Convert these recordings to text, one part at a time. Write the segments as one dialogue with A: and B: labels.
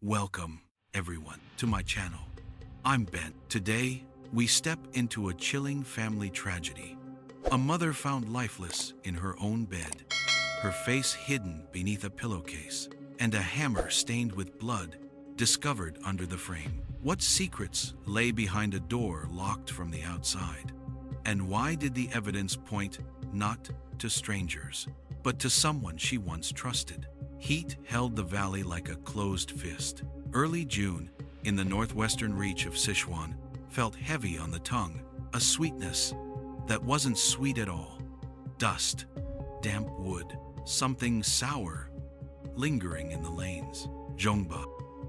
A: Welcome, everyone, to my channel. I'm Ben. Today, we step into a chilling family tragedy. A mother found lifeless in her own bed, her face hidden beneath a pillowcase, and a hammer stained with blood discovered under the frame. What secrets lay behind a door locked from the outside? And why did the evidence point not to strangers, but to someone she once trusted? Heat held the valley like a closed fist. Early June, in the northwestern reach of Sichuan, felt heavy on the tongue, a sweetness that wasn't sweet at all. Dust, damp wood, something sour, lingering in the lanes. Zhongba,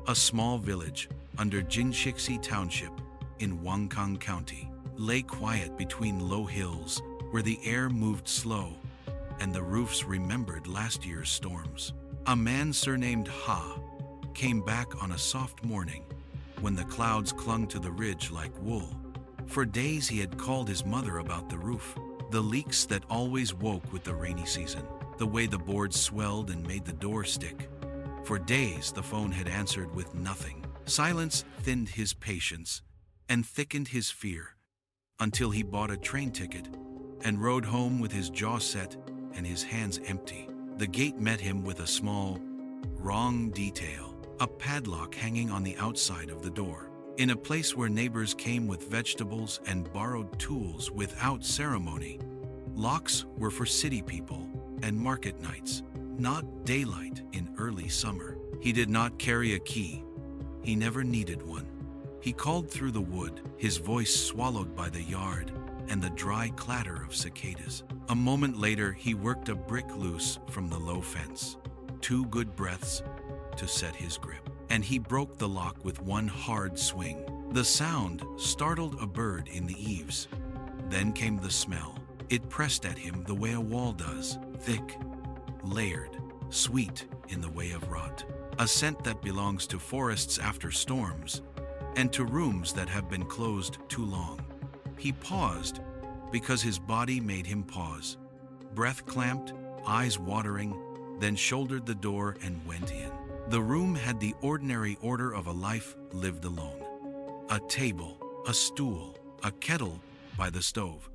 A: a small village under Jinshixi Township in Wangkang County, lay quiet between low hills where the air moved slow and the roofs remembered last year's storms. A man surnamed Ha came back on a soft morning when the clouds clung to the ridge like wool. For days he had called his mother about the roof, the leaks that always woke with the rainy season, the way the boards swelled and made the door stick. For days the phone had answered with nothing. Silence thinned his patience and thickened his fear until he bought a train ticket and rode home with his jaw set and his hands empty. The gate met him with a small, wrong detail, a padlock hanging on the outside of the door. In a place where neighbors came with vegetables and borrowed tools without ceremony, locks were for city people and market nights, not daylight in early summer. He did not carry a key. He never needed one. He called through the wood, his voice swallowed by the yard and the dry clatter of cicadas. A moment later, he worked a brick loose from the low fence. 2 good breaths to set his grip, and he broke the lock with one hard swing. The sound startled a bird in the eaves. Then came the smell. It pressed at him the way a wall does, thick, layered, sweet in the way of rot. A scent that belongs to forests after storms, and to rooms that have been closed too long. He paused because his body made him pause. Breath clamped, eyes watering, then shouldered the door and went in. The room had the ordinary order of a life lived alone. A table, a stool, a kettle by the stove.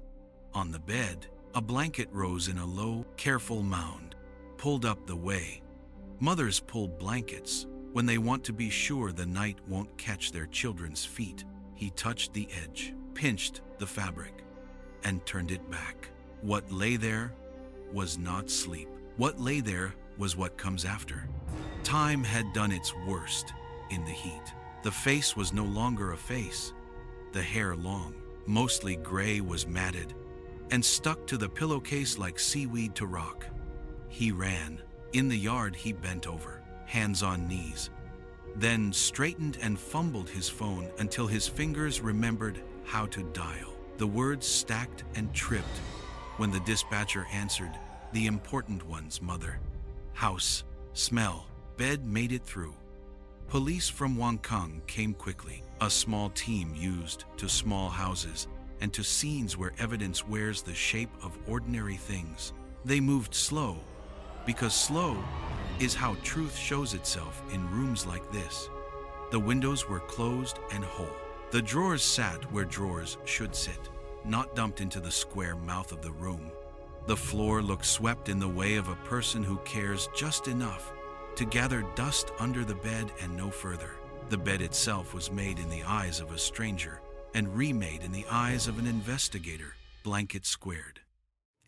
A: On the bed, a blanket rose in a low, careful mound, pulled up the way. Mothers pull blankets when they want to be sure the night won't catch their children's feet. He touched the edge, pinched the fabric, and turned it back. What lay there was not sleep. What lay there was what comes after. Time had done its worst in the heat. The face was no longer a face. The hair long, mostly gray, was matted and stuck to the pillowcase like seaweed to rock. He ran. In the yard he bent over, hands on knees, then straightened and fumbled his phone until his fingers remembered how to dial. The words stacked and tripped when the dispatcher answered, the important ones: mother, house, smell. Bed made it through. Police from Wangkang came quickly, a small team used to small houses and to scenes where evidence wears the shape of ordinary things. They moved slow, because slow is how truth shows itself in rooms like this. The windows were closed and whole. The drawers sat where drawers should sit, not dumped into the square mouth of the room. The floor looked swept in the way of a person who cares just enough to gather dust under the bed and no further. The bed itself was made in the eyes of a stranger and remade in the eyes of an investigator, blanket squared,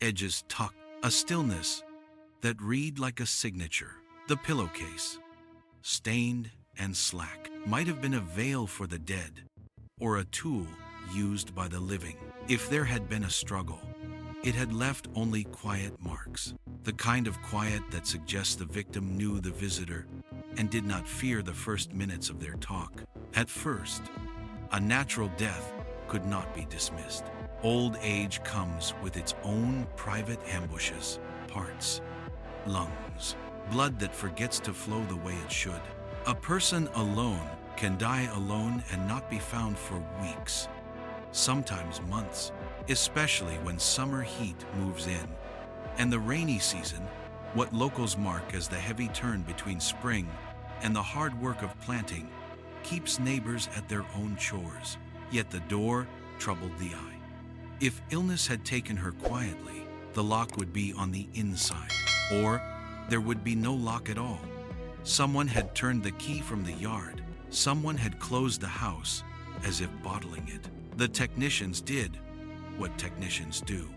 A: edges tucked, a stillness that read like a signature. The pillowcase, stained and slack, might have been a veil for the dead or a tool used by the living. If there had been a struggle, it had left only quiet marks, the kind of quiet that suggests the victim knew the visitor and did not fear the first minutes of their talk. At first, a natural death could not be dismissed. Old age comes with its own private ambushes, parts, lungs, blood that forgets to flow the way it should. A person alone can die alone and not be found for weeks, sometimes months, especially when summer heat moves in. And the rainy season, what locals mark as the heavy turn between spring and the hard work of planting keeps neighbors at their own chores. Yet the door troubled the eye. If illness had taken her quietly, the lock would be on the inside, or there would be no lock at all. Someone had turned the key from the yard. Someone had closed the house, as if bottling it. The technicians did what technicians do.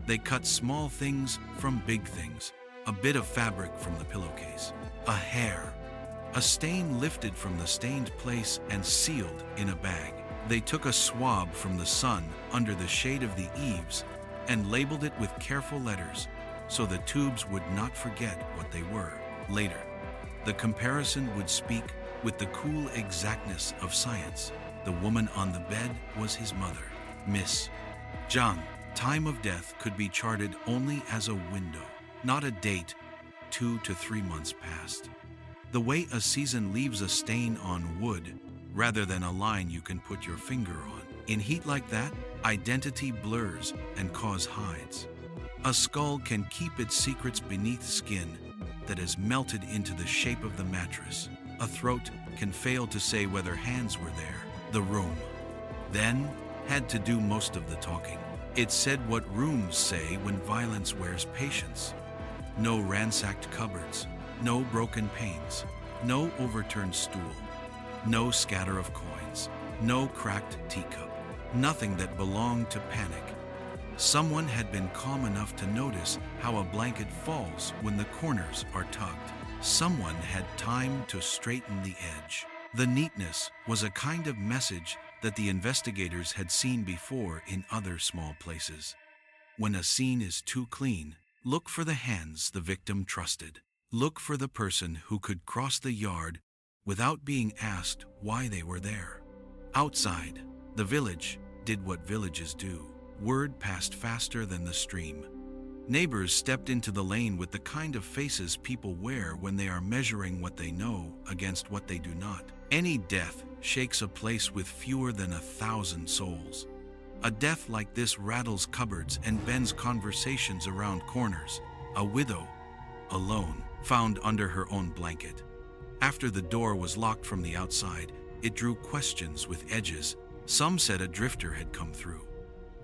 A: They cut small things from big things. A bit of fabric from the pillowcase, a hair, a stain lifted from the stained place and sealed in a bag. They took a swab from the sun under the shade of the eaves and labeled it with careful letters so the tubes would not forget what they were. Later, the comparison would speak with the cool exactness of science. The woman on the bed was his mother, Miss Zhang. Time of death could be charted only as a window, not a date. 2 to 3 months passed. The way a season leaves a stain on wood, rather than a line you can put your finger on. In heat like that, identity blurs and cause hides. A skull can keep its secrets beneath skin that has melted into the shape of the mattress. A throat can fail to say whether hands were there. The room, then, had to do most of the talking. It said what rooms say when violence wears patience. No ransacked cupboards, no broken panes, no overturned stool, no scatter of coins, no cracked teacup, nothing that belonged to panic. Someone had been calm enough to notice how a blanket falls when the corners are tugged. Someone had time to straighten the edge. The neatness was a kind of message that the investigators had seen before in other small places. When a scene is too clean, look for the hands the victim trusted. Look for the person who could cross the yard without being asked why they were there. Outside, the village did what villages do. Word passed faster than the stream. Neighbors stepped into the lane with the kind of faces people wear when they are measuring what they know against what they do not. Any death shakes a place with fewer than 1,000 souls. A death like this rattles cupboards and bends conversations around corners. A widow, alone, found under her own blanket. After the door was locked from the outside, it drew questions with edges. Some said a drifter had come through.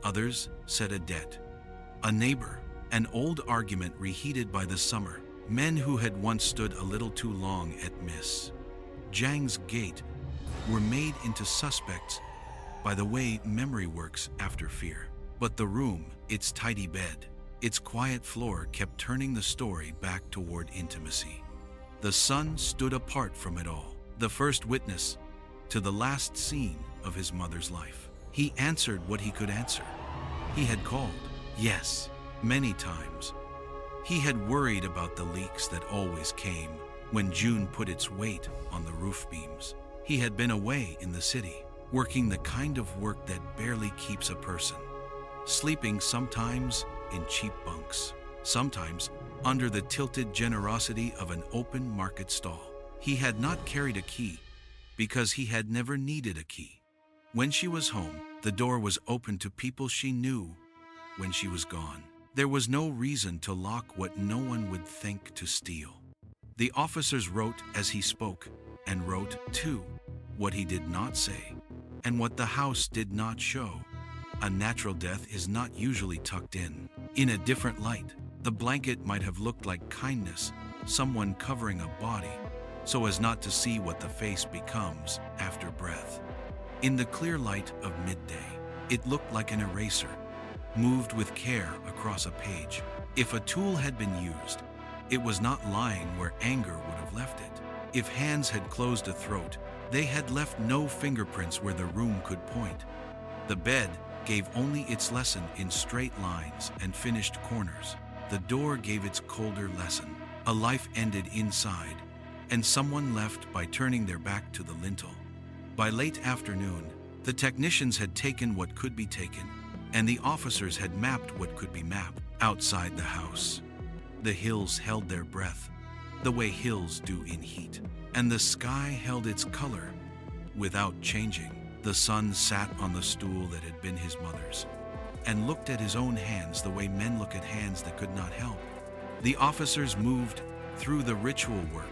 A: Others said a debt. A neighbor. An old argument reheated by the summer. Men who had once stood a little too long at Miss Zhang's gate were made into suspects by the way memory works after fear. But the room, its tidy bed, its quiet floor kept turning the story back toward intimacy. The son stood apart from it all, the first witness to the last scene of his mother's life. He answered what he could answer. He had called, yes, many times. He had worried about the leaks that always came when June put its weight on the roof beams. He had been away in the city, working the kind of work that barely keeps a person. Sleeping sometimes in cheap bunks, sometimes under the tilted generosity of an open market stall. He had not carried a key because he had never needed a key. When she was home, the door was open to people she knew. When she was gone, there was no reason to lock what no one would think to steal. The officers wrote as he spoke, and wrote, too, what he did not say, and what the house did not show. A natural death is not usually tucked in a different light. The blanket might have looked like kindness, someone covering a body, so as not to see what the face becomes after breath. In the clear light of midday, it looked like an eraser, moved with care across a page. If a tool had been used, it was not lying where anger would have left it. If hands had closed a throat, they had left no fingerprints where the room could point. The bed gave only its lesson in straight lines and finished corners. The door gave its colder lesson. A life ended inside, and someone left by turning their back to the lintel. By late afternoon, the technicians had taken what could be taken, and the officers had mapped what could be mapped. Outside the house, the hills held their breath, the way hills do in heat, and the sky held its color without changing. The son sat on the stool that had been his mother's, and looked at his own hands the way men look at hands that could not help. The officers moved through the ritual work,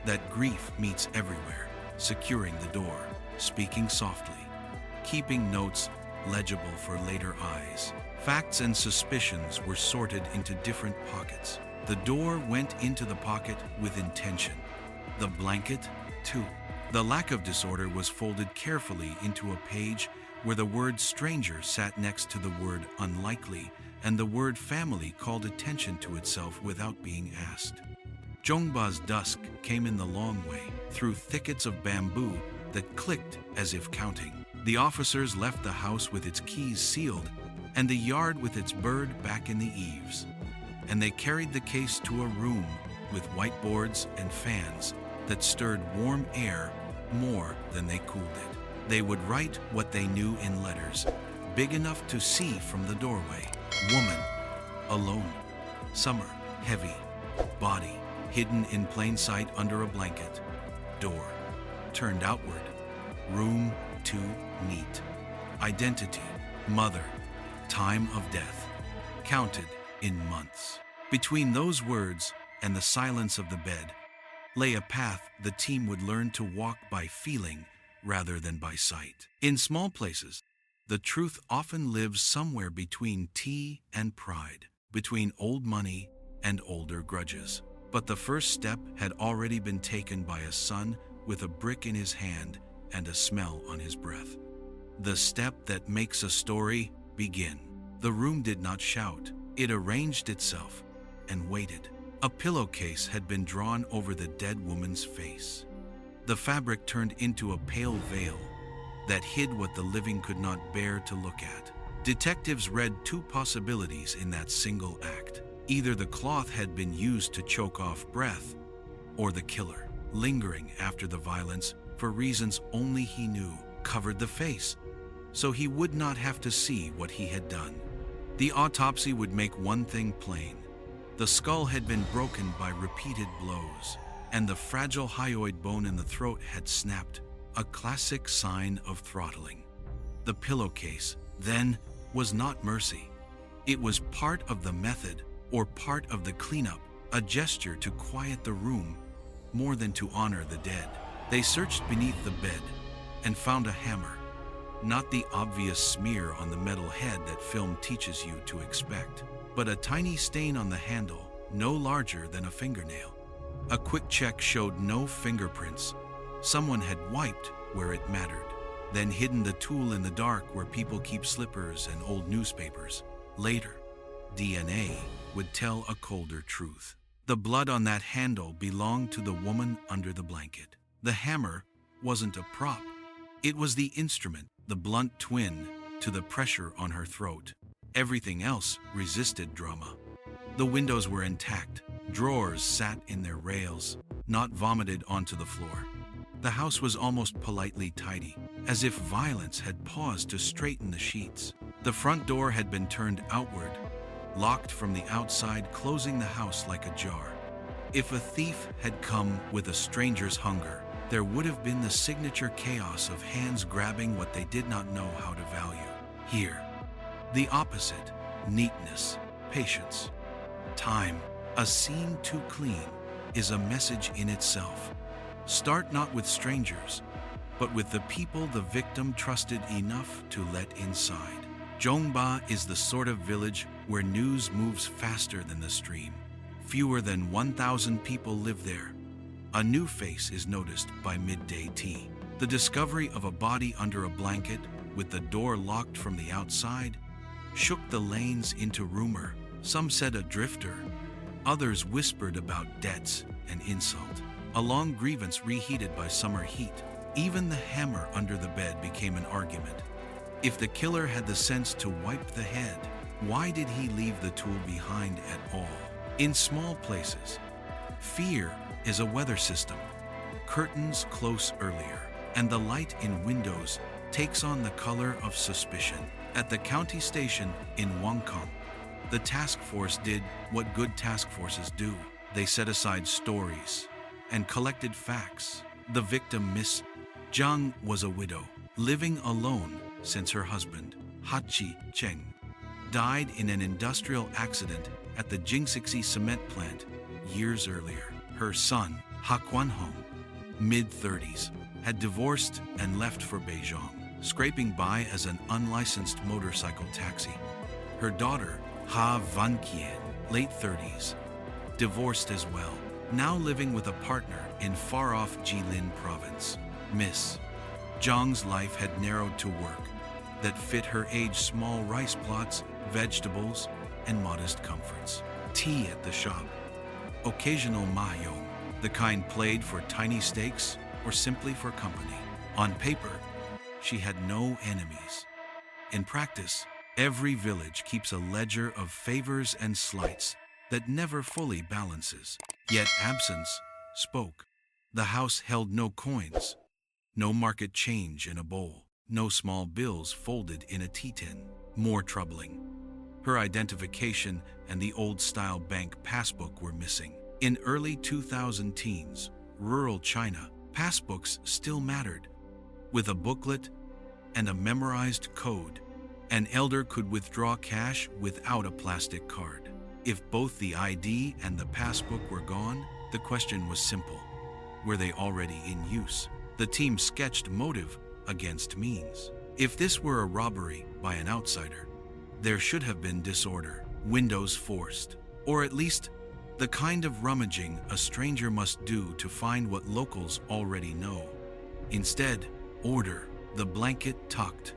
A: that grief meets everywhere, securing the door, speaking softly, keeping notes legible for later eyes. Facts and suspicions were sorted into different pockets. The door went into the pocket with intention. The blanket, too. The lack of disorder was folded carefully into a page where the word stranger sat next to the word unlikely, and the word family called attention to itself without being asked. Jongba's dusk came in the long way, through thickets of bamboo that clicked as if counting. The officers left the house with its keys sealed and the yard with its bird back in the eaves. And they carried the case to a room with whiteboards and fans that stirred warm air more than they cooled it. They would write what they knew in letters, big enough to see from the doorway. Woman, alone. Summer, heavy. Body, hidden in plain sight under a blanket. Door, turned outward. Room, too neat. Identity, mother. Time of death, counted in months. Between those words and the silence of the bed lay a path the team would learn to walk by feeling rather than by sight. In small places, the truth often lives somewhere between tea and pride, between old money and older grudges. But the first step had already been taken by a son with a brick in his hand and a smell on his breath. The step that makes a story begin. The room did not shout. It arranged itself and waited. A pillowcase had been drawn over the dead woman's face. The fabric turned into a pale veil that hid what the living could not bear to look at. Detectives read two possibilities in that single act. Either the cloth had been used to choke off breath, or the killer, lingering after the violence for reasons only he knew, covered the face, so he would not have to see what he had done. The autopsy would make one thing plain. The skull had been broken by repeated blows, and the fragile hyoid bone in the throat had snapped, a classic sign of throttling. The pillowcase, then, was not mercy. It was part of the method, or part of the cleanup, a gesture to quiet the room, more than to honor the dead. They searched beneath the bed and found a hammer. Not the obvious smear on the metal head that film teaches you to expect, but a tiny stain on the handle, no larger than a fingernail. A quick check showed no fingerprints. Someone had wiped where it mattered, then hidden the tool in the dark where people keep slippers and old newspapers. Later, DNA would tell a colder truth. The blood on that handle belonged to the woman under the blanket. The hammer wasn't a prop. It was the instrument, the blunt twin to the pressure on her throat. Everything else resisted drama. The windows were intact. Drawers sat in their rails, not vomited onto the floor. The house was almost politely tidy, as if violence had paused to straighten the sheets. The front door had been turned outward, locked from the outside, closing the house like a jar. If a thief had come with a stranger's hunger, there would have been the signature chaos of hands grabbing what they did not know how to value. Here, the opposite: neatness, patience, time. A scene too clean is a message in itself. Start not with strangers, but with the people the victim trusted enough to let inside. Jongba is the sort of village where news moves faster than the stream. Fewer than 1,000 people live there. A new face is noticed by midday tea. The discovery of a body under a blanket with the door locked from the outside shook the lanes into rumor. Some said a drifter. Others whispered about debts and insult. A long grievance reheated by summer heat. Even the hammer under the bed became an argument. If the killer had the sense to wipe the head, why did he leave the tool behind at all? In small places, fear is a weather system. Curtains close earlier, and the light in windows takes on the color of suspicion. At the county station in Wangkong, the task force did what good task forces do. They set aside stories and collected facts. The victim, Miss Zhang, was a widow, living alone since her husband, Hachi Cheng, died in an industrial accident at the Jingsixi cement plant years earlier. Her son, Ha Kuan-hong, mid-30s, had divorced and left for Beijing, scraping by as an unlicensed motorcycle taxi. Her daughter, Ha Van-kien, late 30s, divorced as well, now living with a partner in far-off Jilin province. Miss Zhang's life had narrowed to work that fit her age, small rice plots, vegetables, and modest comforts. Tea at the shop, occasional mahjong, the kind played for tiny stakes or simply for company. On paper, she had no enemies. In practice, every village keeps a ledger of favors and slights that never fully balances. Yet absence spoke. The house held no coins, no market change in a bowl, no small bills folded in a tea tin. More troubling, her identification and the old-style bank passbook were missing. In early 2000 teens, rural China, passbooks still mattered. With a booklet and a memorized code, an elder could withdraw cash without a plastic card. If both the ID and the passbook were gone, the question was simple. Were they already in use? The team sketched motive against means. If this were a robbery by an outsider, there should have been disorder, windows forced, or at least the kind of rummaging a stranger must do to find what locals already know. Instead, order, the blanket tucked,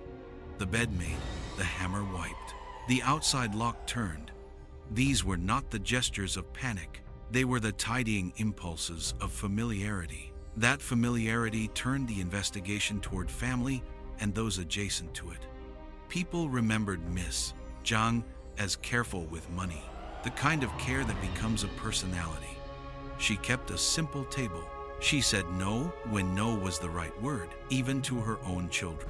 A: the bed made, the hammer wiped, the outside lock turned. These were not the gestures of panic. They were the tidying impulses of familiarity. That familiarity turned the investigation toward family and those adjacent to it. People remembered Miss Zhang as careful with money, the kind of care that becomes a personality. She kept a simple table. She said no when no was the right word, even to her own children.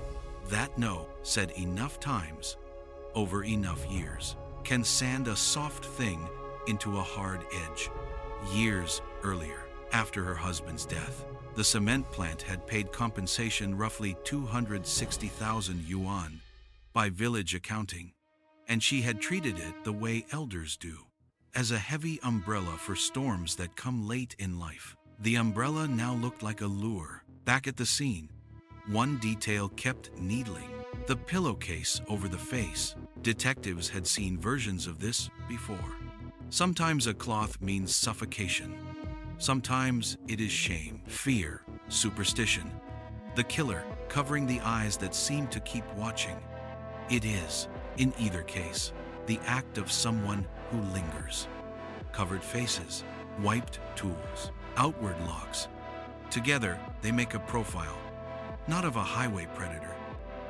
A: That no, said enough times, over enough years, can sand a soft thing into a hard edge. Years earlier, after her husband's death, the cement plant had paid compensation roughly 260,000 yuan by village accounting, and she had treated it the way elders do, as a heavy umbrella for storms that come late in life. The umbrella now looked like a lure. Back at the scene, one detail kept needling: the pillowcase over the face. Detectives had seen versions of this before. Sometimes a cloth means suffocation. Sometimes it is shame, fear, superstition. The killer covering the eyes that seem to keep watching. It is, in either case, the act of someone who lingers. Covered faces, wiped tools, outward locks. Together, they make a profile, not of a highway predator,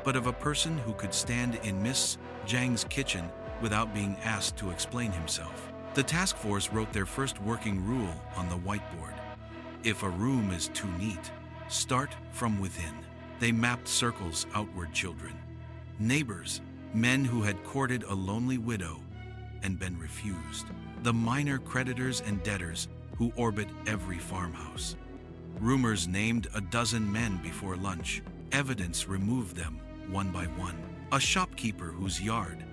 A: but of a person who could stand in Miss Zhang's kitchen without being asked to explain himself. The task force wrote their first working rule on the whiteboard. If a room is too neat, start from within. They mapped circles outward: children, neighbors, men who had courted a lonely widow and been refused, the minor creditors and debtors who orbit every farmhouse. Rumors named a dozen men before lunch. Evidence removed them one by one. A shopkeeper whose yard,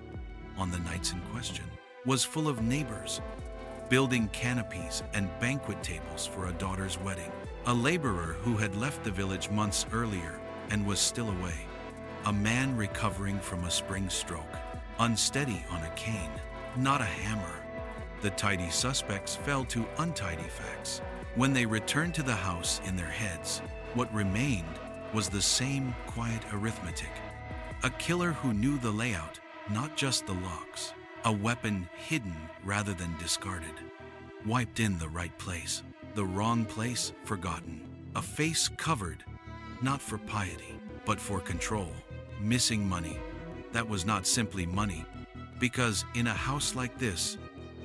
A: on the nights in question, was full of neighbors, building canopies and banquet tables for a daughter's wedding. A laborer who had left the village months earlier and was still away. A man recovering from a spring stroke, unsteady on a cane, not a hammer. The tidy suspects fell to untidy facts. When they returned to the house in their heads, what remained was the same quiet arithmetic. A killer who knew the layout, not just the locks. A weapon hidden rather than discarded. Wiped in the right place, the wrong place forgotten. A face covered, not for piety, but for control. Missing money. That was not simply money, because in a house like this,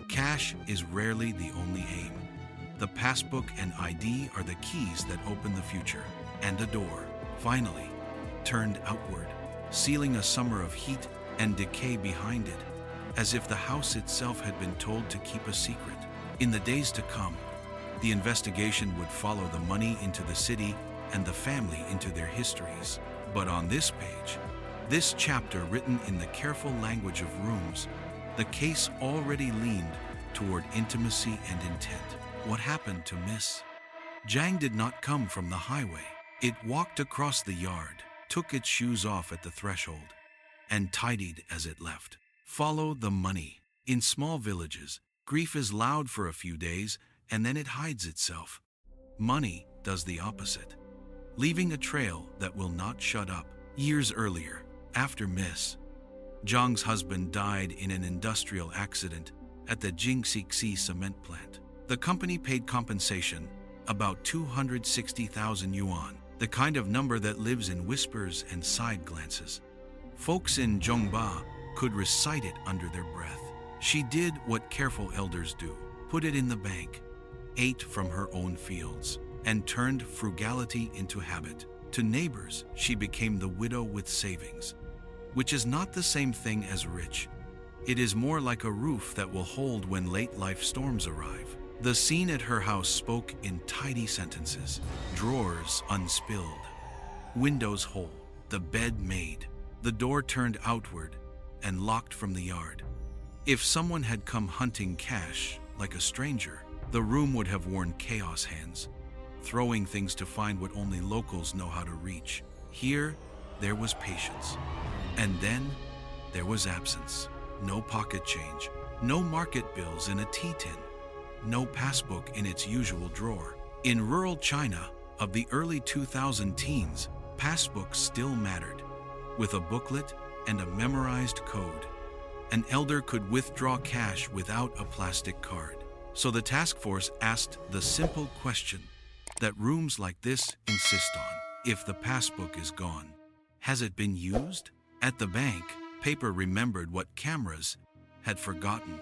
A: cash is rarely the only aim. The passbook and ID are the keys that open the future, and a door, finally, turned outward, sealing a summer of heat and decay behind it, as if the house itself had been told to keep a secret. In the days to come, the investigation would follow the money into the city and the family into their histories. But on this page, this chapter written in the careful language of rooms, the case already leaned toward intimacy and intent. What happened to Miss Jiang did not come from the highway. It walked across the yard, took its shoes off at the threshold, and tidied as it left. Follow the money. In small villages, grief is loud for a few days and then it hides itself. Money does the opposite, leaving a trail that will not shut up. Years earlier, after Miss Zhang's husband died in an industrial accident at the Jingxi cement plant. The company paid compensation, about 260,000 yuan, the kind of number that lives in whispers and side glances. Folks in Zhongba could recite it under their breath. She did what careful elders do, put it in the bank, ate from her own fields, and turned frugality into habit. To neighbors, she became the widow with savings, which is not the same thing as rich. It is more like a roof that will hold when late life storms arrive. The scene at her house spoke in tidy sentences. Drawers unspilled, windows whole, the bed made, the door turned outward and locked from the yard. If someone had come hunting cash like a stranger, the room would have worn chaos hands, throwing things to find what only locals know how to reach. Here, there was patience. And then, there was absence. No pocket change, no market bills in a tea tin, no passbook in its usual drawer. In rural China of the early 2000 teens, passbooks still mattered. With a booklet and a memorized code, an elder could withdraw cash without a plastic card. So the task force asked the simple question that rooms like this insist on. If the passbook is gone, has it been used? At the bank, paper remembered what cameras had forgotten.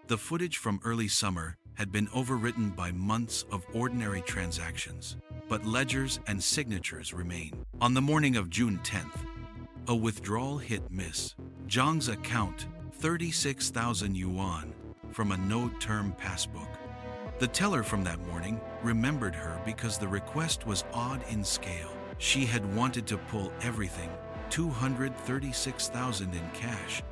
A: The footage from early summer had been overwritten by months of ordinary transactions, but ledgers and signatures remain. On the morning of June 10th, a withdrawal hit Miss Zhang's account, 36,000 yuan, from a no-term passbook. The teller from that morning remembered her because the request was odd in scale. She had wanted to pull everything, 236,000 in cash,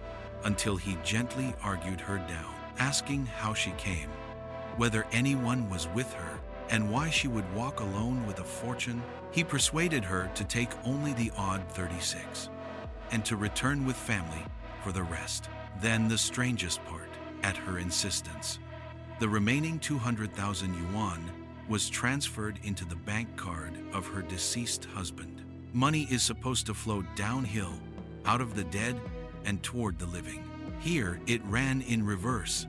A: until he gently argued her down, asking how she came, whether anyone was with her, and why she would walk alone with a fortune. He persuaded her to take only the odd 36, and to return with family for the rest. Then the strangest part, at her insistence, the remaining 200,000 yuan was transferred into the bank card of her deceased husband. Money is supposed to flow downhill, out of the dead and toward the living. Here, it ran in reverse.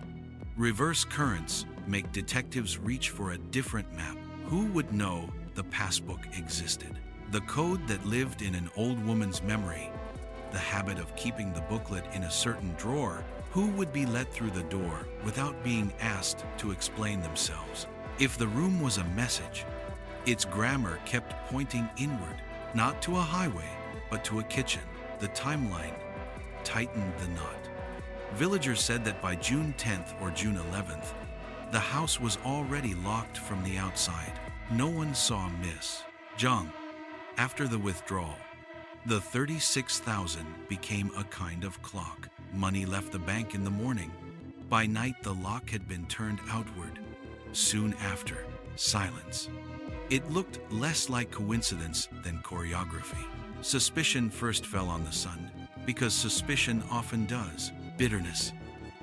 A: Reverse currents make detectives reach for a different map. Who would know the passbook existed? The code that lived in an old woman's memory, the habit of keeping the booklet in a certain drawer. Who would be let through the door without being asked to explain themselves? If the room was a message, its grammar kept pointing inward, not to a highway, but to a kitchen. The timeline tightened the knot. Villagers said that by June 10th or June 11th, the house was already locked from the outside. No one saw Miss Zhang. After the withdrawal, the 36,000 became a kind of clock. Money left the bank in the morning. By night, the lock had been turned outward. Soon after, silence. It looked less like coincidence than choreography. Suspicion first fell on the son, because suspicion often does. Bitterness,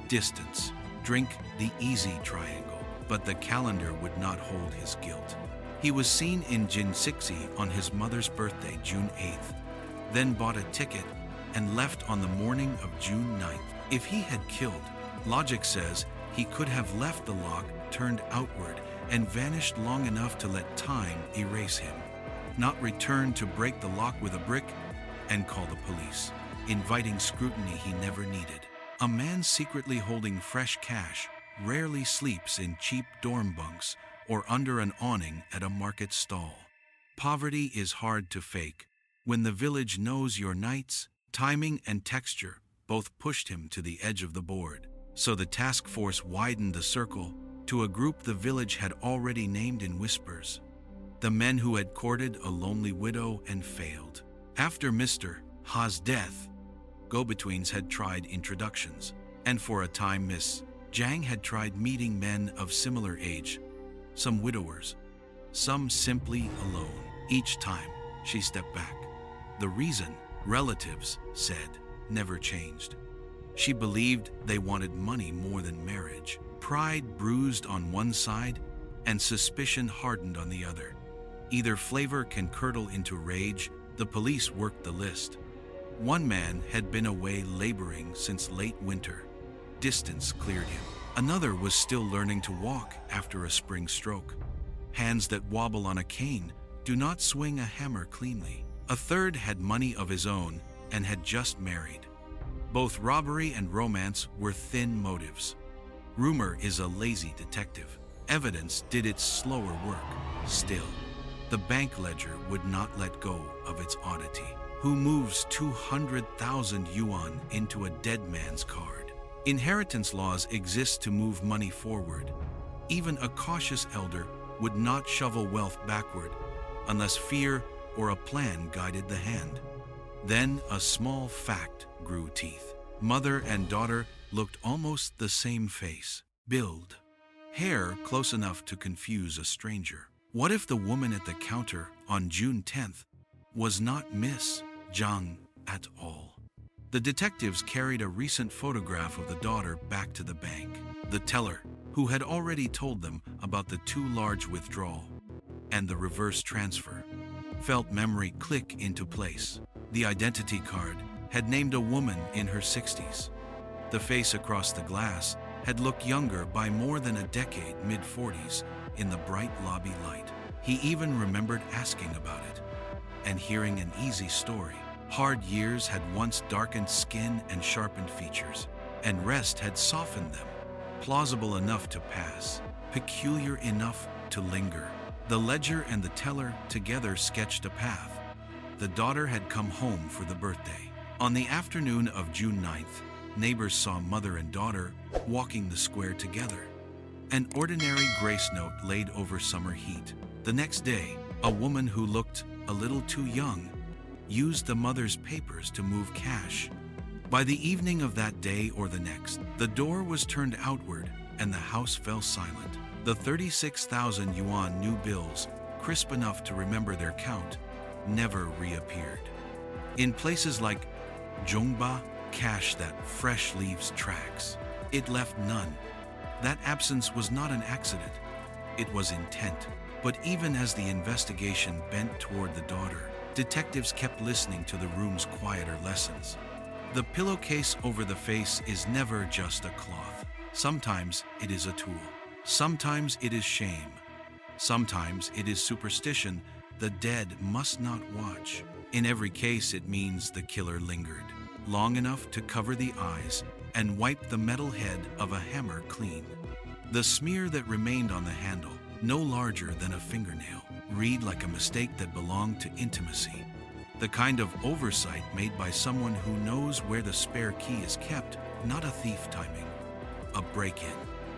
A: distance, drink the easy triangle. But the calendar would not hold his guilt. He was seen in Jingxi on his mother's birthday, June 8th, then bought a ticket and left on the morning of June 9th. If he had killed, logic says he could have left the lock turned outward and vanished long enough to let time erase him, not return to break the lock with a brick and call the police, inviting scrutiny he never needed. A man secretly holding fresh cash rarely sleeps in cheap dorm bunks or under an awning at a market stall. Poverty is hard to fake. When the village knows your nights, timing and texture both pushed him to the edge of the board. So the task force widened the circle to a group the village had already named in whispers. The men who had courted a lonely widow and failed. After Mr. Ha's death, go-betweens had tried introductions, and for a time Miss Zhang had tried meeting men of similar age, some widowers, some simply alone. Each time, she stepped back. The reason, relatives said, never changed. She believed they wanted money more than marriage. Pride bruised on one side and suspicion hardened on the other. Either flavor can curdle into rage. The police worked the list. One man had been away laboring since late winter. Distance cleared him. Another was still learning to walk after a spring stroke. Hands that wobble on a cane do not swing a hammer cleanly. A third had money of his own and had just married. Both robbery and romance were thin motives. Rumor is a lazy detective. Evidence did its slower work. Still, the bank ledger would not let go of its oddity. Who moves 200,000 yuan into a dead man's card? Inheritance laws exist to move money forward. Even a cautious elder would not shovel wealth backward unless fear or a plan guided the hand. Then a small fact grew teeth. Mother and daughter looked almost the same face. Build. Hair close enough to confuse a stranger. What if the woman at the counter on June 10th was not Miss Zhang at all? The detectives carried a recent photograph of the daughter back to the bank. The teller, who had already told them about the too large withdrawal and the reverse transfer, felt memory click into place. The identity card had named a woman in her 60s. The face across the glass had looked younger by more than a decade, mid-40s, in the bright lobby light. He even remembered asking about it and hearing an easy story. Hard years had once darkened skin and sharpened features, and rest had softened them. Plausible enough to pass, peculiar enough to linger. The ledger and the teller together sketched a path. The daughter had come home for the birthday. On the afternoon of June 9th, neighbors saw mother and daughter walking the square together. An ordinary grace note laid over summer heat. The next day, a woman who looked a little too young used the mother's papers to move cash. By the evening of that day or the next, the door was turned outward and the house fell silent. The 36,000 yuan new bills, crisp enough to remember their count, never reappeared. In places like Zhongba, cash that fresh leaves tracks. It left none. That absence was not an accident. It was intent. But even as the investigation bent toward the daughter, detectives kept listening to the room's quieter lessons. The pillowcase over the face is never just a cloth. Sometimes it is a tool. Sometimes it is shame. Sometimes it is superstition. The dead must not watch. In every case, it means the killer lingered long enough to cover the eyes and wipe the metal head of a hammer clean. The smear that remained on the handle, no larger than a fingernail, read like a mistake that belonged to intimacy. The kind of oversight made by someone who knows where the spare key is kept, not a thief timing, a break-in.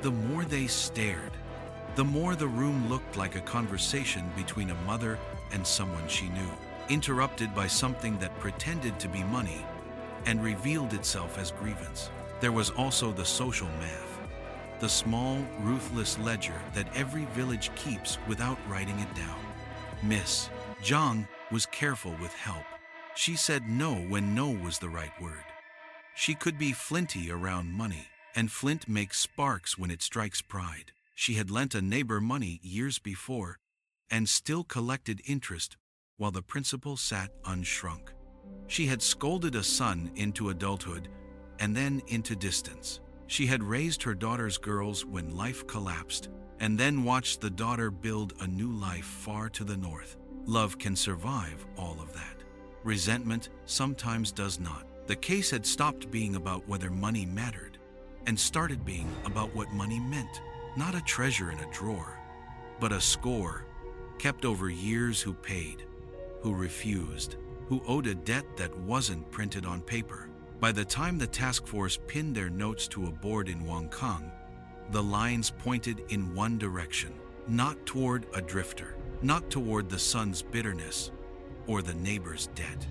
A: The more they stared, the more the room looked like a conversation between a mother and someone she knew, interrupted by something that pretended to be money and revealed itself as grievance. There was also the social math, the small, ruthless ledger that every village keeps without writing it down. Miss Zhang was careful with help. She said no when no was the right word. She could be flinty around money, and flint makes sparks when it strikes pride. She had lent a neighbor money years before and still collected interest while the principal sat unshrunk. She had scolded a son into adulthood and then into distance. She had raised her daughter's girls when life collapsed and then watched the daughter build a new life far to the north. Love can survive all of that. Resentment sometimes does not. The case had stopped being about whether money mattered and started being about what money meant. Not a treasure in a drawer, but a score kept over years. Who paid, who refused, who owed a debt that wasn't printed on paper. By the time the task force pinned their notes to a board in Wangkang, the lines pointed in one direction, not toward a drifter, not toward the son's bitterness or the neighbor's debt,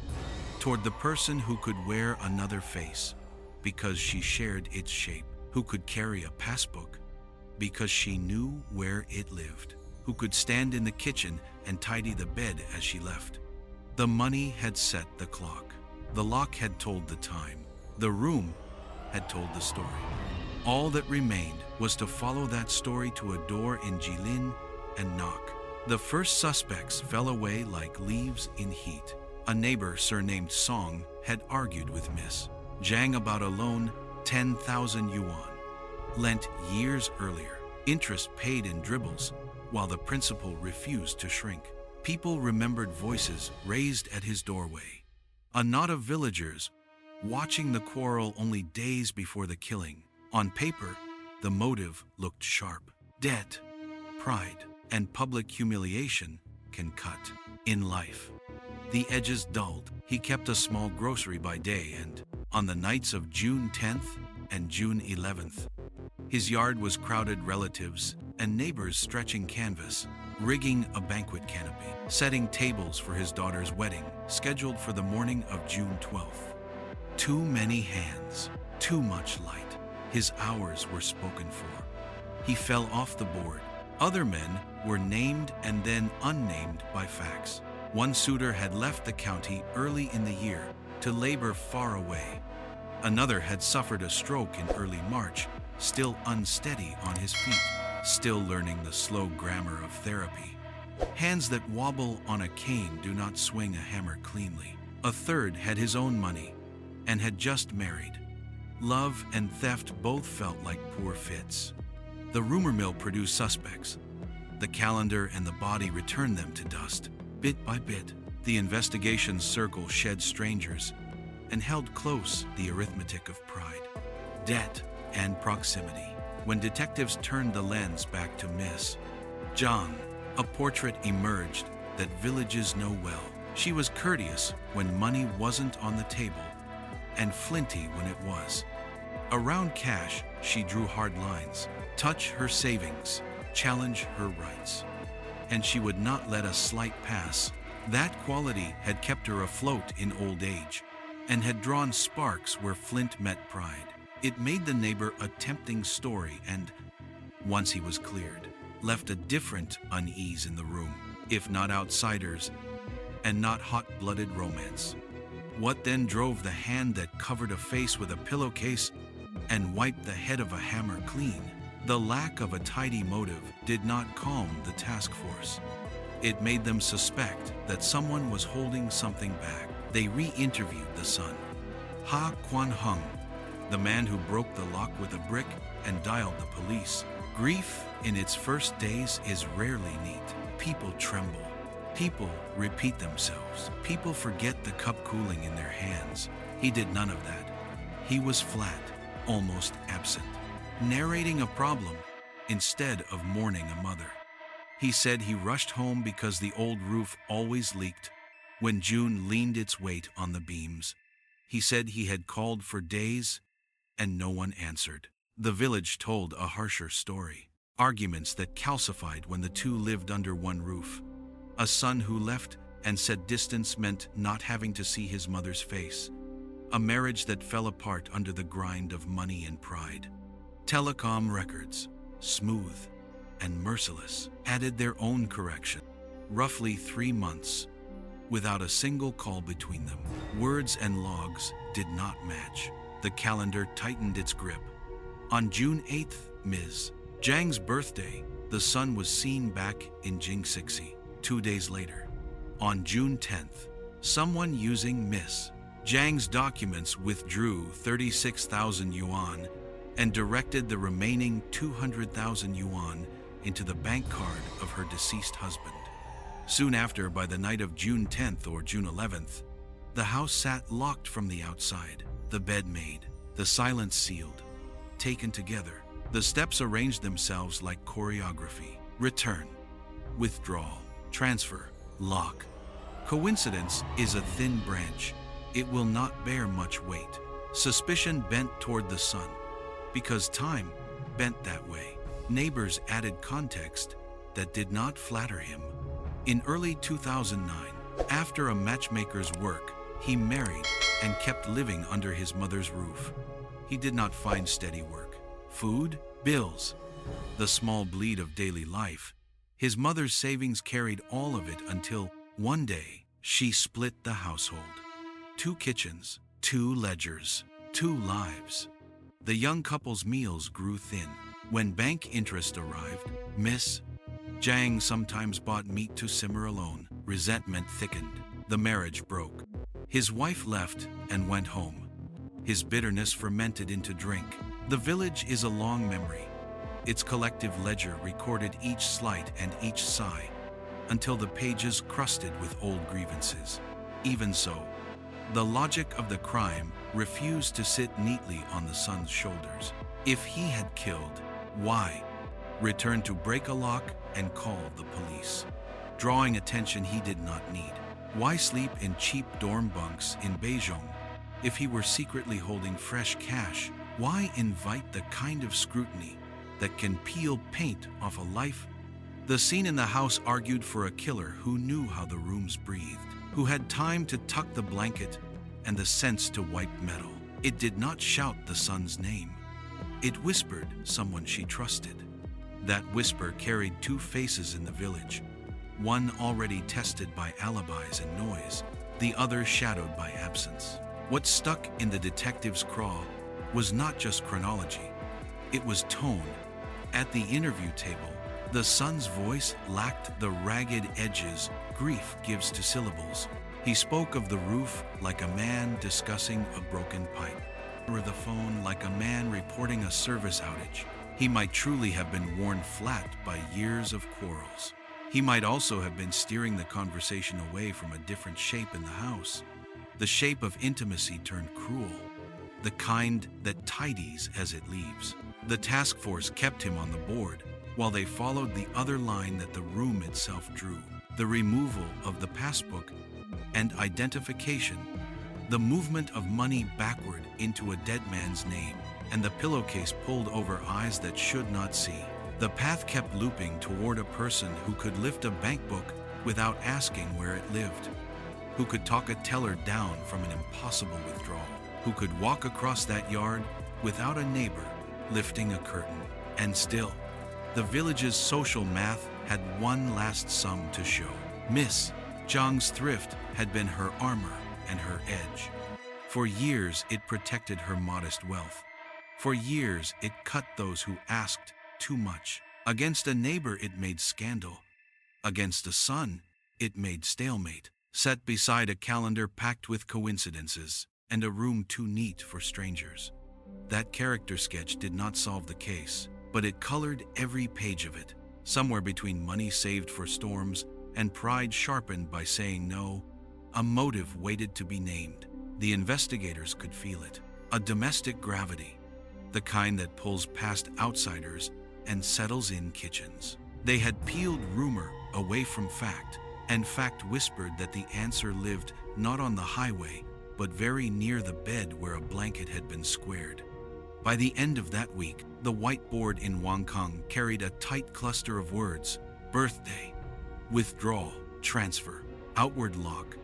A: toward the person who could wear another face because she shared its shape, who could carry a passbook because she knew where it lived. who could stand in the kitchen and tidy the bed as she left. The money had set the clock. The lock had told the time. The room had told the story. All that remained was to follow that story to a door in Jilin and knock. The first suspects fell away like leaves in heat. A neighbor surnamed Song had argued with Miss Zhang about a loan, 10,000 yuan, lent years earlier, interest paid in dribbles, while the principal refused to shrink. People remembered voices raised at his doorway. A knot of villagers watching the quarrel only days before the killing. On paper, the motive looked sharp. Debt, pride, and public humiliation can cut. In life, the edges dulled. He kept a small grocery by day, and on the nights of June 10th and June 11th, his yard was crowded relatives and neighbors stretching canvas, rigging a banquet canopy, setting tables for his daughter's wedding, scheduled for the morning of June 12th. Too many hands, too much light. His hours were spoken for. He fell off the board. Other men were named and then unnamed by fax. One suitor had left the county early in the year to labor far away. Another had suffered a stroke in early March, still unsteady on his feet, still learning the slow grammar of therapy. Hands that wobble on a cane do not swing a hammer cleanly. A third had his own money and had just married. Love and theft both felt like poor fits. The rumor mill produced suspects. The calendar and the body returned them to dust. Bit by bit, the investigation's circle shed strangers and held close the arithmetic of pride, debt, and proximity. When detectives turned the lens back to Miss Zhang, a portrait emerged that villages know well. She was courteous when money wasn't on the table, and flinty when it was. Around cash, she drew hard lines, touch her savings, challenge her rights. And she would not let a slight pass. That quality had kept her afloat in old age, and had drawn sparks where flint met pride. It made the neighbor a tempting story and, once he was cleared, left a different unease in the room, if not outsiders, and not hot-blooded romance. What then drove the hand that covered a face with a pillowcase and wiped the head of a hammer clean? The lack of a tidy motive did not calm the task force. It made them suspect that someone was holding something back. They re-interviewed the son, Ha Quan-hung, the man who broke the lock with a brick and dialed the police. Grief in its first days is rarely neat. People tremble. People repeat themselves. People forget the cup cooling in their hands. He did none of that. He was flat, almost absent, narrating a problem instead of mourning a mother. He said he rushed home because the old roof always leaked when June leaned its weight on the beams. He said he had called for days and no one answered. The village told a harsher story. Arguments that calcified when the two lived under one roof. A son who left and said distance meant not having to see his mother's face. A marriage that fell apart under the grind of money and pride. Telecom records, smooth and merciless, added their own correction. Roughly 3 months, without a single call between them. Words and logs did not match. The calendar tightened its grip. On June 8th, Ms. Zhang's birthday, the son was seen back in Jingxixi. 2 days later, on June 10th, someone using Miss Zhang's documents withdrew 36,000 yuan and directed the remaining 200,000 yuan into the bank card of her deceased husband. Soon after, by the night of June 10th or June 11th, the house sat locked from the outside, the bed made, the silence sealed, taken together. The steps arranged themselves like choreography. Return, withdrawal, transfer, lock. Coincidence is a thin branch. It will not bear much weight. Suspicion bent toward the son, because time bent that way. Neighbors added context that did not flatter him. In early 2009, after a matchmaker's work, he married and kept living under his mother's roof. He did not find steady work. Food, bills, the small bleed of daily life. His mother's savings carried all of it until, one day, she split the household. 2 kitchens, 2 ledgers, 2 lives. The young couple's meals grew thin. When bank interest arrived, Miss Zhang sometimes bought meat to simmer alone. Resentment thickened. The marriage broke. His wife left and went home. His bitterness fermented into drink. The village is a long memory. Its collective ledger recorded each slight and each sigh, until the pages crusted with old grievances. Even so, the logic of the crime refused to sit neatly on the son's shoulders. If he had killed, why return to break a lock and call the police, drawing attention he did not need? Why sleep in cheap dorm bunks in Beijing if he were secretly holding fresh cash? Why invite the kind of scrutiny that can peel paint off a life? The scene in the house argued for a killer who knew how the rooms breathed, who had time to tuck the blanket and the sense to wipe metal. It did not shout the son's name. It whispered someone she trusted. That whisper carried 2 faces in the village, one already tested by alibis and noise, the other shadowed by absence. What stuck in the detective's craw was not just chronology, it was tone. At the interview table, the son's voice lacked the ragged edges grief gives to syllables. He spoke of the roof like a man discussing a broken pipe, or the phone like a man reporting a service outage. He might truly have been worn flat by years of quarrels. He might also have been steering the conversation away from a different shape in the house, the shape of intimacy turned cruel, the kind that tidies as it leaves. The task force kept him on the board, while they followed the other line that the room itself drew: the removal of the passbook and identification, the movement of money backward into a dead man's name, and the pillowcase pulled over eyes that should not see. The path kept looping toward a person who could lift a bank book without asking where it lived, who could talk a teller down from an impossible withdrawal, who could walk across that yard without a neighbor lifting a curtain. And still, the village's social math had one last sum to show. Miss Zhang's thrift had been her armor and her edge. For years, it protected her modest wealth. For years, it cut those who asked too much. Against a neighbor, it made scandal. Against a son, it made stalemate. Set beside a calendar packed with coincidences and a room too neat for strangers. That character sketch did not solve the case, but it colored every page of it. Somewhere between money saved for storms and pride sharpened by saying no, a motive waited to be named. The investigators could feel it. A domestic gravity, the kind that pulls past outsiders and settles in kitchens. They had peeled rumor away from fact, and fact whispered that the answer lived not on the highway, but very near the bed where a blanket had been squared. By the end of that week, the whiteboard in Wangkong carried a tight cluster of words: birthday, withdrawal, transfer, outward lock,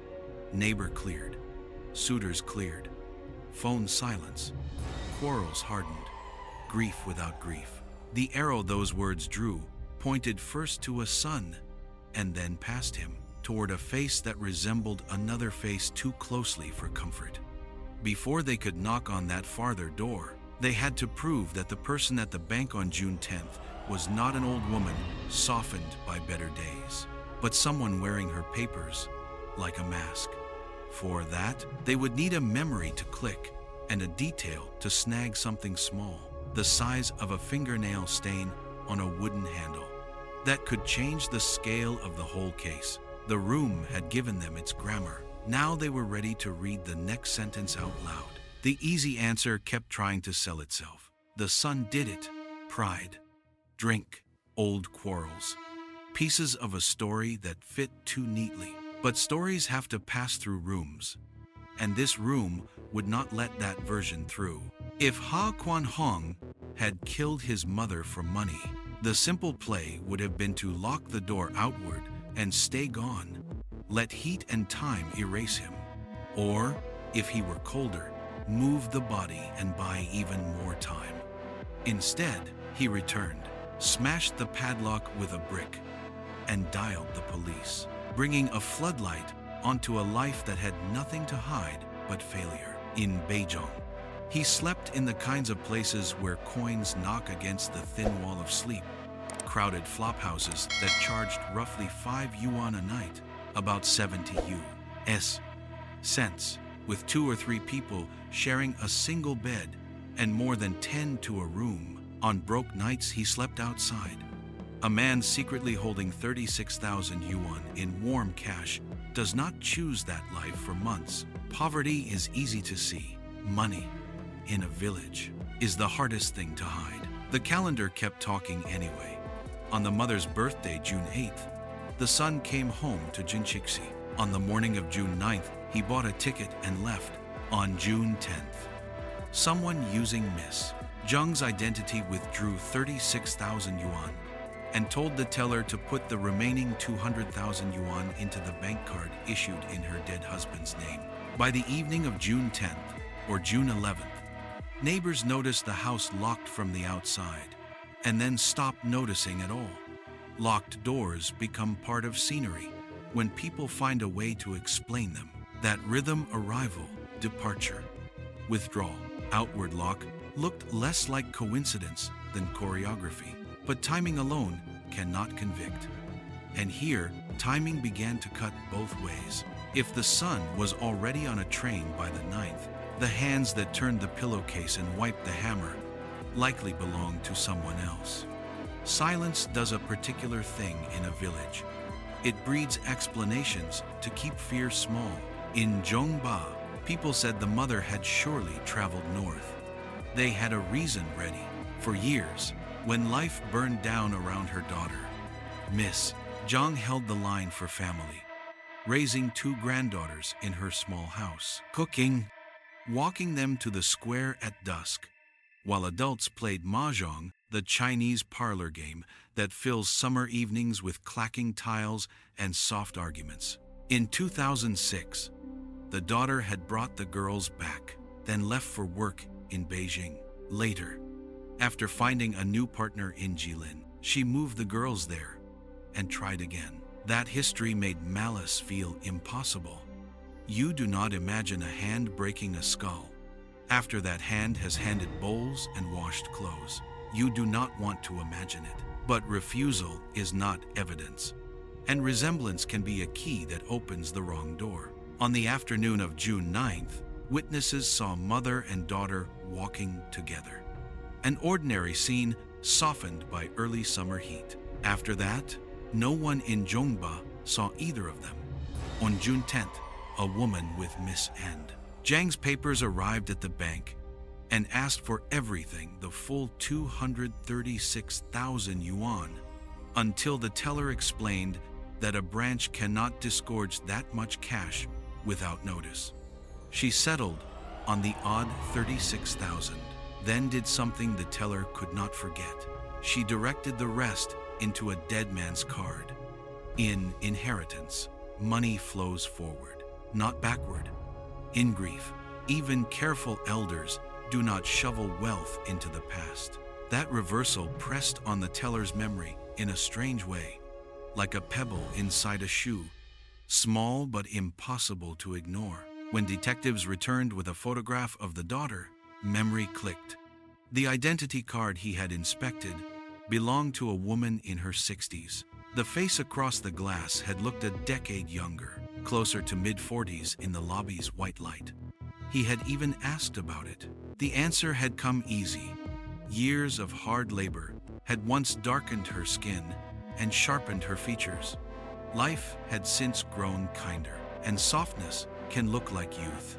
A: neighbor cleared, suitors cleared, phone silence, quarrels hardened, grief without grief. The arrow those words drew pointed first to a son, and then past him, toward a face that resembled another face too closely for comfort. Before they could knock on that farther door, they had to prove that the person at the bank on June 10th was not an old woman softened by better days, but someone wearing her papers like a mask. For that, they would need a memory to click and a detail to snag something small, the size of a fingernail stain on a wooden handle, that could change the scale of the whole case. The room had given them its grammar. Now they were ready to read the next sentence out loud. The easy answer kept trying to sell itself. The son did it. Pride, drink, old quarrels. Pieces of a story that fit too neatly. But stories have to pass through rooms, and this room would not let that version through. If Ha Quan Hong had killed his mother for money, the simple play would have been to lock the door outward and stay gone, let heat and time erase him. Or, if he were colder, move the body and buy even more time. Instead, he returned, smashed the padlock with a brick, and dialed the police, bringing a floodlight onto a life that had nothing to hide but failure. In Beijing, he slept in the kinds of places where coins knock against the thin wall of sleep, crowded flophouses that charged roughly 5 yuan a night, about 70 US cents, with 2 or 3 people sharing a single bed and more than 10 to a room. On broke nights, he slept outside. A man secretly holding 36,000 yuan in warm cash does not choose that life for months. Poverty is easy to see. Money, in a village, is the hardest thing to hide. The calendar kept talking anyway. On the mother's birthday, June 8th, the son came home to Jinchixi. On the morning of June 9th, he bought a ticket and left. On June 10th, someone using Miss Zheng's identity withdrew 36,000 yuan and told the teller to put the remaining 200,000 yuan into the bank card issued in her dead husband's name. By the evening of June 10th or June 11th, neighbors noticed the house locked from the outside and then stopped noticing at all. Locked doors become part of scenery when people find a way to explain them. That rhythm, arrival, departure, withdrawal, outward lock looked less like coincidence than choreography. But timing alone cannot convict. And here, timing began to cut both ways. If the son was already on a train by the 9th, the hands that turned the pillowcase and wiped the hammer likely belonged to someone else. Silence does a particular thing in a village. It breeds explanations to keep fear small. In Zhongba, people said the mother had surely traveled north. They had a reason ready. For years, when life burned down around her daughter, Miss Zhang held the line for family, raising 2 granddaughters in her small house, cooking, walking them to the square at dusk, while adults played mahjong, the Chinese parlor game that fills summer evenings with clacking tiles and soft arguments. In 2006, the daughter had brought the girls back, then left for work in Beijing. Later, after finding a new partner in Jilin, she moved the girls there and tried again. That history made malice feel impossible. You do not imagine a hand breaking a skull after that hand has handed bowls and washed clothes. You do not want to imagine it. But refusal is not evidence, and resemblance can be a key that opens the wrong door. On the afternoon of June 9th, witnesses saw mother and daughter walking together. An ordinary scene softened by early summer heat. After that, no one in Zhongba saw either of them. On June 10th, a woman with Miss Zhang's papers arrived at the bank and asked for everything, the full 236,000 yuan, until the teller explained that a branch cannot disgorge that much cash without notice. She settled on the odd 36,000, then did something the teller could not forget. She directed the rest into a dead man's card. In inheritance, money flows forward, not backward. In grief, even careful elders do not shovel wealth into the past. That reversal pressed on the teller's memory in a strange way, like a pebble inside a shoe, small but impossible to ignore. When detectives returned with a photograph of the daughter, memory clicked. The identity card he had inspected belonged to a woman in her 60s. The face across the glass had looked a decade younger, closer to mid-40s in the lobby's white light. He had even asked about it. The answer had come easy. Years of hard labor had once darkened her skin and sharpened her features. Life had since grown kinder, and softness can look like youth.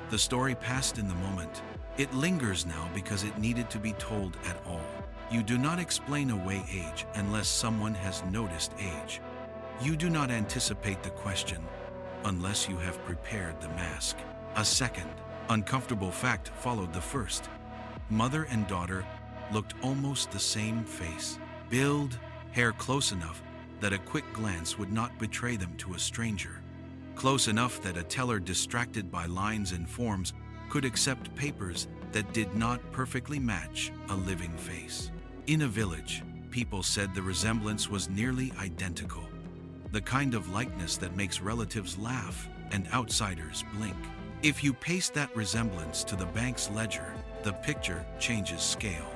A: The story passed in the moment. It lingers now because it needed to be told at all. You do not explain away age unless someone has noticed age. You do not anticipate the question unless you have prepared the mask. A second, uncomfortable fact followed the first. Mother and daughter looked almost the same face. Build, hair close enough that a quick glance would not betray them to a stranger. Close enough that a teller distracted by lines and forms could accept papers that did not perfectly match a living face. In a village, people said the resemblance was nearly identical. the kind of likeness that makes relatives laugh and outsiders blink. If you paste that resemblance to the bank's ledger, the picture changes scale.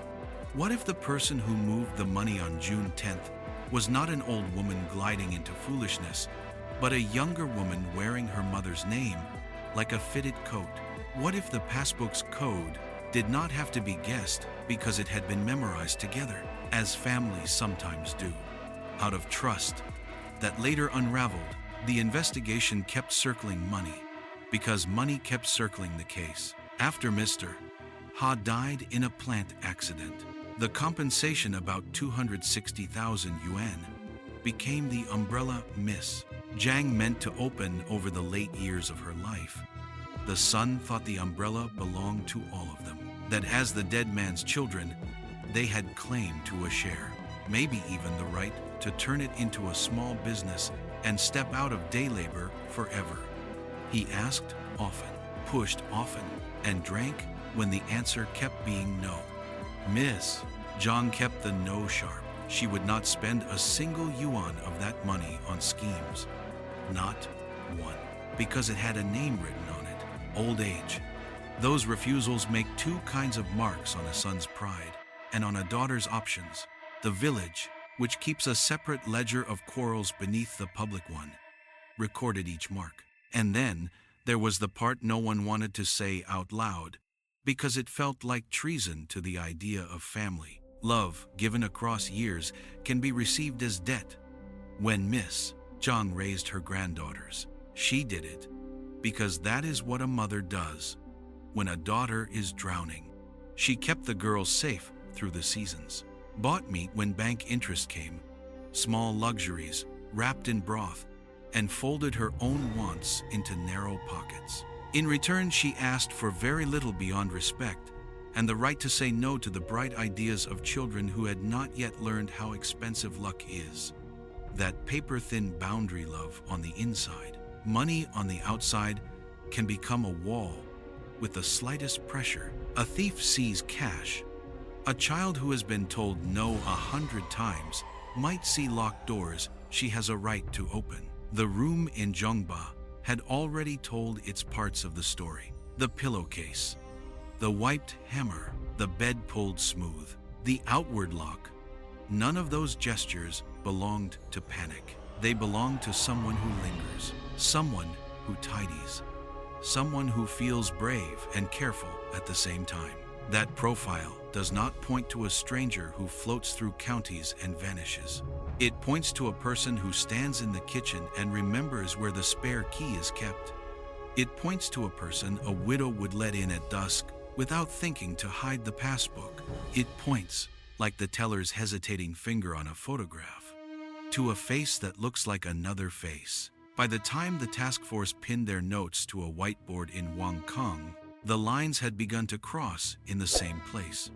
A: What if the person who moved the money on June 10th was not an old woman gliding into foolishness, but a younger woman wearing her mother's name like a fitted coat? What if the passbook's code did not have to be guessed because it had been memorized together, as families sometimes do? Out of trust that later unraveled, the investigation kept circling money because money kept circling the case. After Mr. Ha died in a plant accident, the compensation, about 260,000 yuan, became the umbrella Miss Zhang meant to open over the late years of her life. The son thought the umbrella belonged to all of them, that as the dead man's children, they had claim to a share, maybe even the right to turn it into a small business and step out of day labor forever. He asked often, pushed often, and drank when the answer kept being no. Miss Zhang kept the no sharp. She would not spend a single yuan of that money on schemes. Not one. Because it had a name written on it. Old age. Those refusals make two kinds of marks on a son's pride and on a daughter's options. The village, which keeps a separate ledger of quarrels beneath the public one, recorded each mark. And then there was the part no one wanted to say out loud, because it felt like treason to the idea of family. Love, given across years, can be received as debt. When Miss Zhang raised her granddaughters, she did it because that is what a mother does when a daughter is drowning. She kept the girls safe through the seasons, bought meat when bank interest came, small luxuries wrapped in broth, and folded her own wants into narrow pockets. In return, she asked for very little beyond respect and the right to say no to the bright ideas of children who had not yet learned how expensive luck is. That paper-thin boundary love on the inside, money on the outside, can become a wall with the slightest pressure. A thief sees cash. A child who has been told no 100 times might see locked doors she has a right to open. The room in Zhongba had already told its parts of the story. The pillowcase, the wiped hammer, the bed pulled smooth, the outward lock. None of those gestures belonged to panic. They belonged to someone who lingers, someone who tidies, someone who feels brave and careful at the same time. That profile does not point to a stranger who floats through counties and vanishes. It points to a person who stands in the kitchen and remembers where the spare key is kept. It points to a person a widow would let in at dusk without thinking to hide the passbook. It points, like the teller's hesitating finger on a photograph, to a face that looks like another face. By the time the task force pinned their notes to a whiteboard in Wangkong, the lines had begun to cross in the same place.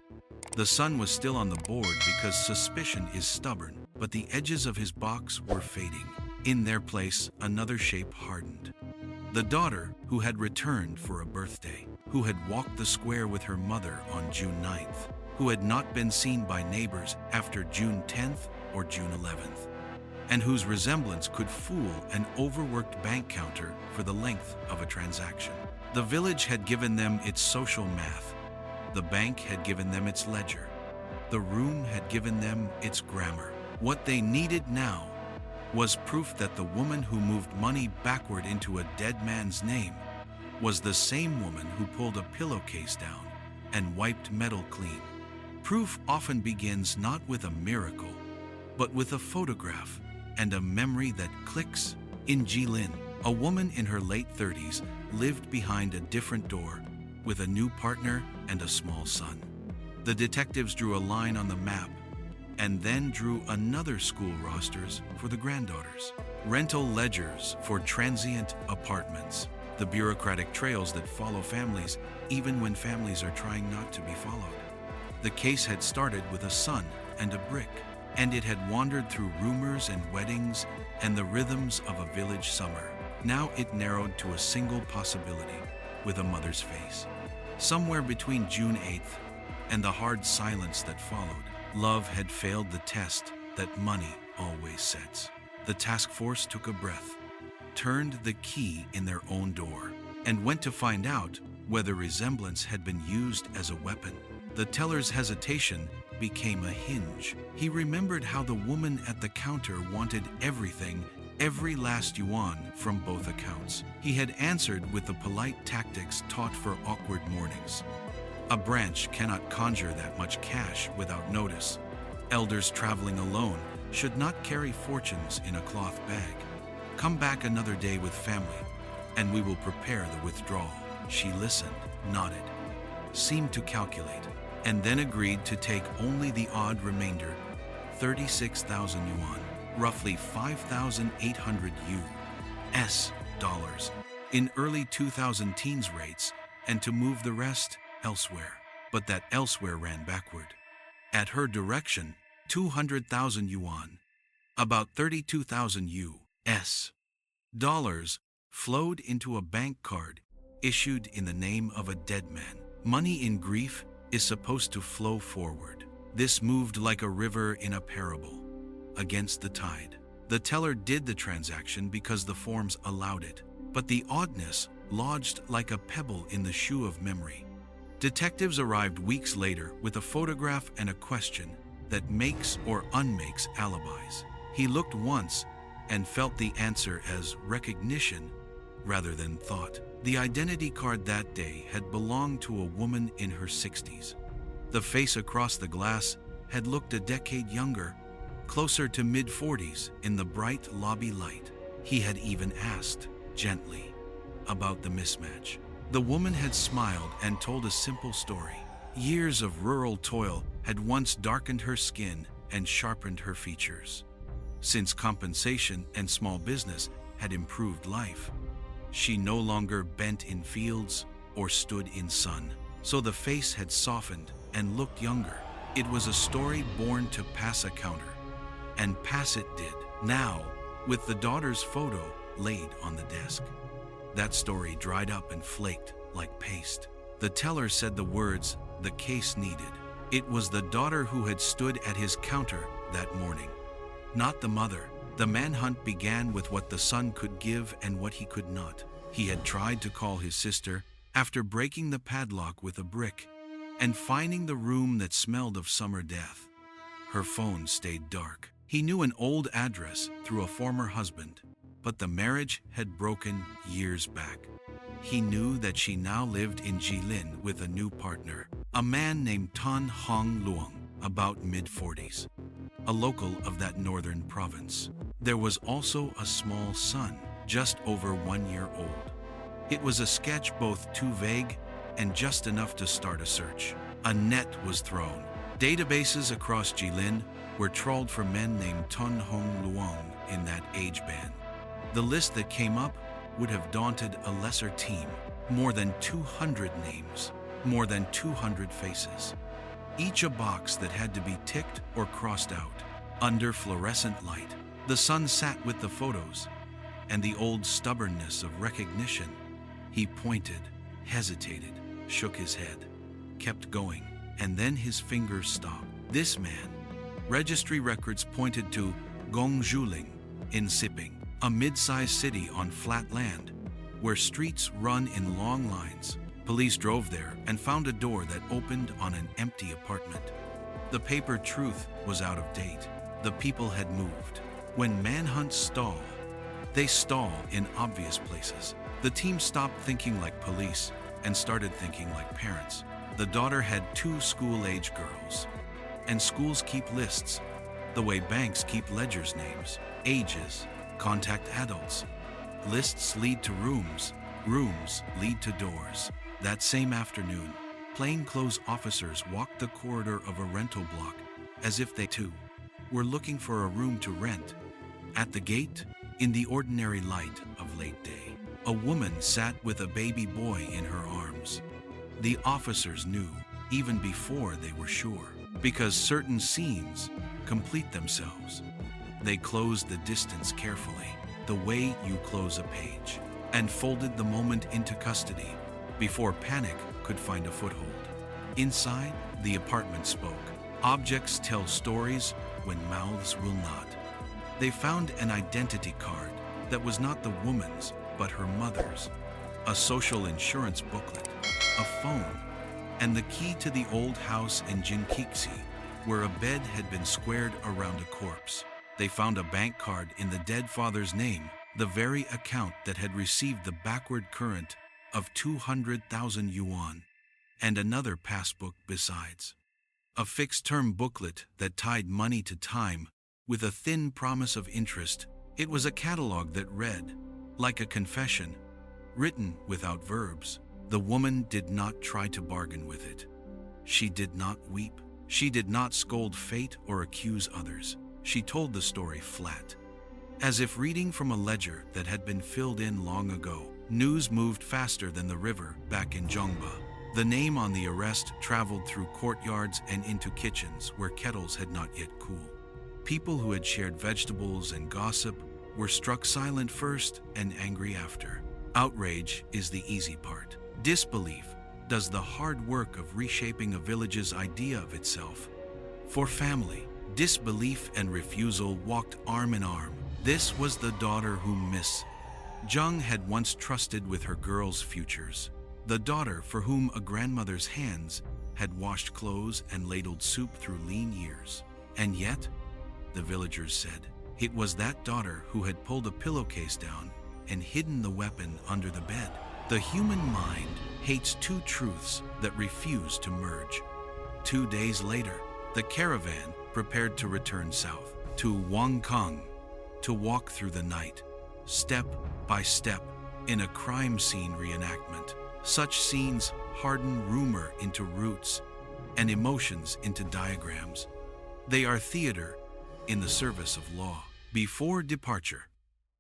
A: The son was still on the board because suspicion is stubborn, but the edges of his box were fading. In their place, another shape hardened. The daughter who had returned for a birthday, who had walked the square with her mother on June 9th, who had not been seen by neighbors after June 10th or June 11th, and whose resemblance could fool an overworked bank counter for the length of a transaction. The village had given them its social math. The bank had given them its ledger. The room had given them its grammar. What they needed now was proof that the woman who moved money backward into a dead man's name was the same woman who pulled a pillowcase down and wiped metal clean. Proof often begins not with a miracle, but with a photograph and a memory that clicks. In Jilin, a woman in her late 30s lived behind a different door with a new partner and a small son. The detectives drew a line on the map and then drew another school rosters for the granddaughters, rental ledgers for transient apartments, the bureaucratic trails that follow families even when families are trying not to be followed. The case had started with a son and a brick, and it had wandered through rumors and weddings and the rhythms of a village summer. Now it narrowed to a single possibility with a mother's face. Somewhere between June 8th and the hard silence that followed, love had failed the test that money always sets. The task force took a breath, turned the key in their own door, and went to find out whether resemblance had been used as a weapon. The teller's hesitation became a hinge. He remembered how the woman at the counter wanted everything, every last yuan from both accounts. He had answered with the polite tactics taught for awkward mornings. A branch cannot conjure that much cash without notice. Elders traveling alone should not carry fortunes in a cloth bag. Come back another day with family, and we will prepare the withdrawal. She listened, nodded, seemed to calculate, and then agreed to take only the odd remainder, 36,000 yuan, roughly 5,800 US dollars, in early 2000 teens rates, and to move the rest elsewhere. But that elsewhere ran backward. At her direction, 200,000 yuan, about 32,000 US dollars, flowed into a bank card issued in the name of a dead man. Money in grief is supposed to flow forward. This moved like a river in a parable, against the tide. The teller did the transaction because the forms allowed it, but the oddness lodged like a pebble in the shoe of memory. Detectives arrived weeks later with a photograph and a question that makes or unmakes alibis. He looked once and felt the answer as recognition rather than thought. The identity card that day had belonged to a woman in her 60s. The face across the glass had looked a decade younger, closer to mid-40s in the bright lobby light. He had even asked, gently, about the mismatch. The woman had smiled and told a simple story. Years of rural toil had once darkened her skin and sharpened her features. Since compensation and small business had improved life, she no longer bent in fields or stood in sun. So the face had softened and looked younger. It was a story born to pass a counter, and pass it did. Now, with the daughter's photo laid on the desk, that story dried up and flaked like paste. The teller said the words the case needed. It was the daughter who had stood at his counter that morning, not the mother. The manhunt began with what the son could give and what he could not. He had tried to call his sister after breaking the padlock with a brick and finding the room that smelled of summer death. Her phone stayed dark. He knew an old address through a former husband, but the marriage had broken years back. He knew that she now lived in Jilin with a new partner, a man named Tan Hong Luong, about mid-40s, a local of that northern province. There was also a small son, just over 1 year old. It was a sketch both too vague and just enough to start a search. A net was thrown. Databases across Jilin were trawled for men named Tan Hong Luong in that age band. The list that came up would have daunted a lesser team. More than 200 names, more than 200 faces. Each a box that had to be ticked or crossed out. Under fluorescent light, the sun sat with the photos and the old stubbornness of recognition. He pointed, hesitated, shook his head, kept going, and then his fingers stopped. This man. Registry records pointed to Gongjuling in Siping, a mid-sized city on flat land where streets run in long lines. Police drove there and found a door that opened on an empty apartment. The paper truth was out of date. The people had moved. When manhunts stall, they stall in obvious places. The team stopped thinking like police and started thinking like parents. The daughter had 2 school-age girls. And schools keep lists, the way banks keep ledgers names, ages, contact adults. Lists lead to rooms, rooms lead to doors. That same afternoon, plainclothes officers walked the corridor of a rental block as if they too were looking for a room to rent. At the gate, in the ordinary light of late day, a woman sat with a baby boy in her arms. The officers knew, even before they were sure, because certain scenes complete themselves. They closed the distance carefully, the way you close a page, and folded the moment into custody before panic could find a foothold. Inside, the apartment spoke. Objects tell stories when mouths will not. They found an identity card that was not the woman's, but her mother's, a social insurance booklet, a phone, and the key to the old house in Jinkixi, where a bed had been squared around a corpse. They found a bank card in the dead father's name, the very account that had received the backward current of 200,000 yuan, and another passbook besides. A fixed-term booklet that tied money to time with a thin promise of interest. It was a catalog that read, like a confession, written without verbs. The woman did not try to bargain with it. She did not weep. She did not scold fate or accuse others. She told the story flat, as if reading from a ledger that had been filled in long ago. News moved faster than the river back in Zhongba. The name on the arrest traveled through courtyards and into kitchens where kettles had not yet cooled. People who had shared vegetables and gossip were struck silent first and angry after. Outrage is the easy part. Disbelief does the hard work of reshaping a village's idea of itself. For family, disbelief and refusal walked arm in arm. This was the daughter whom Miss Zheng had once trusted with her girls' futures. The daughter for whom a grandmother's hands had washed clothes and ladled soup through lean years. And yet, the villagers said, it was that daughter who had pulled a pillowcase down and hidden the weapon under the bed. The human mind hates two truths that refuse to merge. 2 days later, the caravan prepared to return south to Wangkang to walk through the night, step by step, in a crime scene reenactment. Such scenes harden rumor into roots and emotions into diagrams. They are theater in the service of law. Before departure,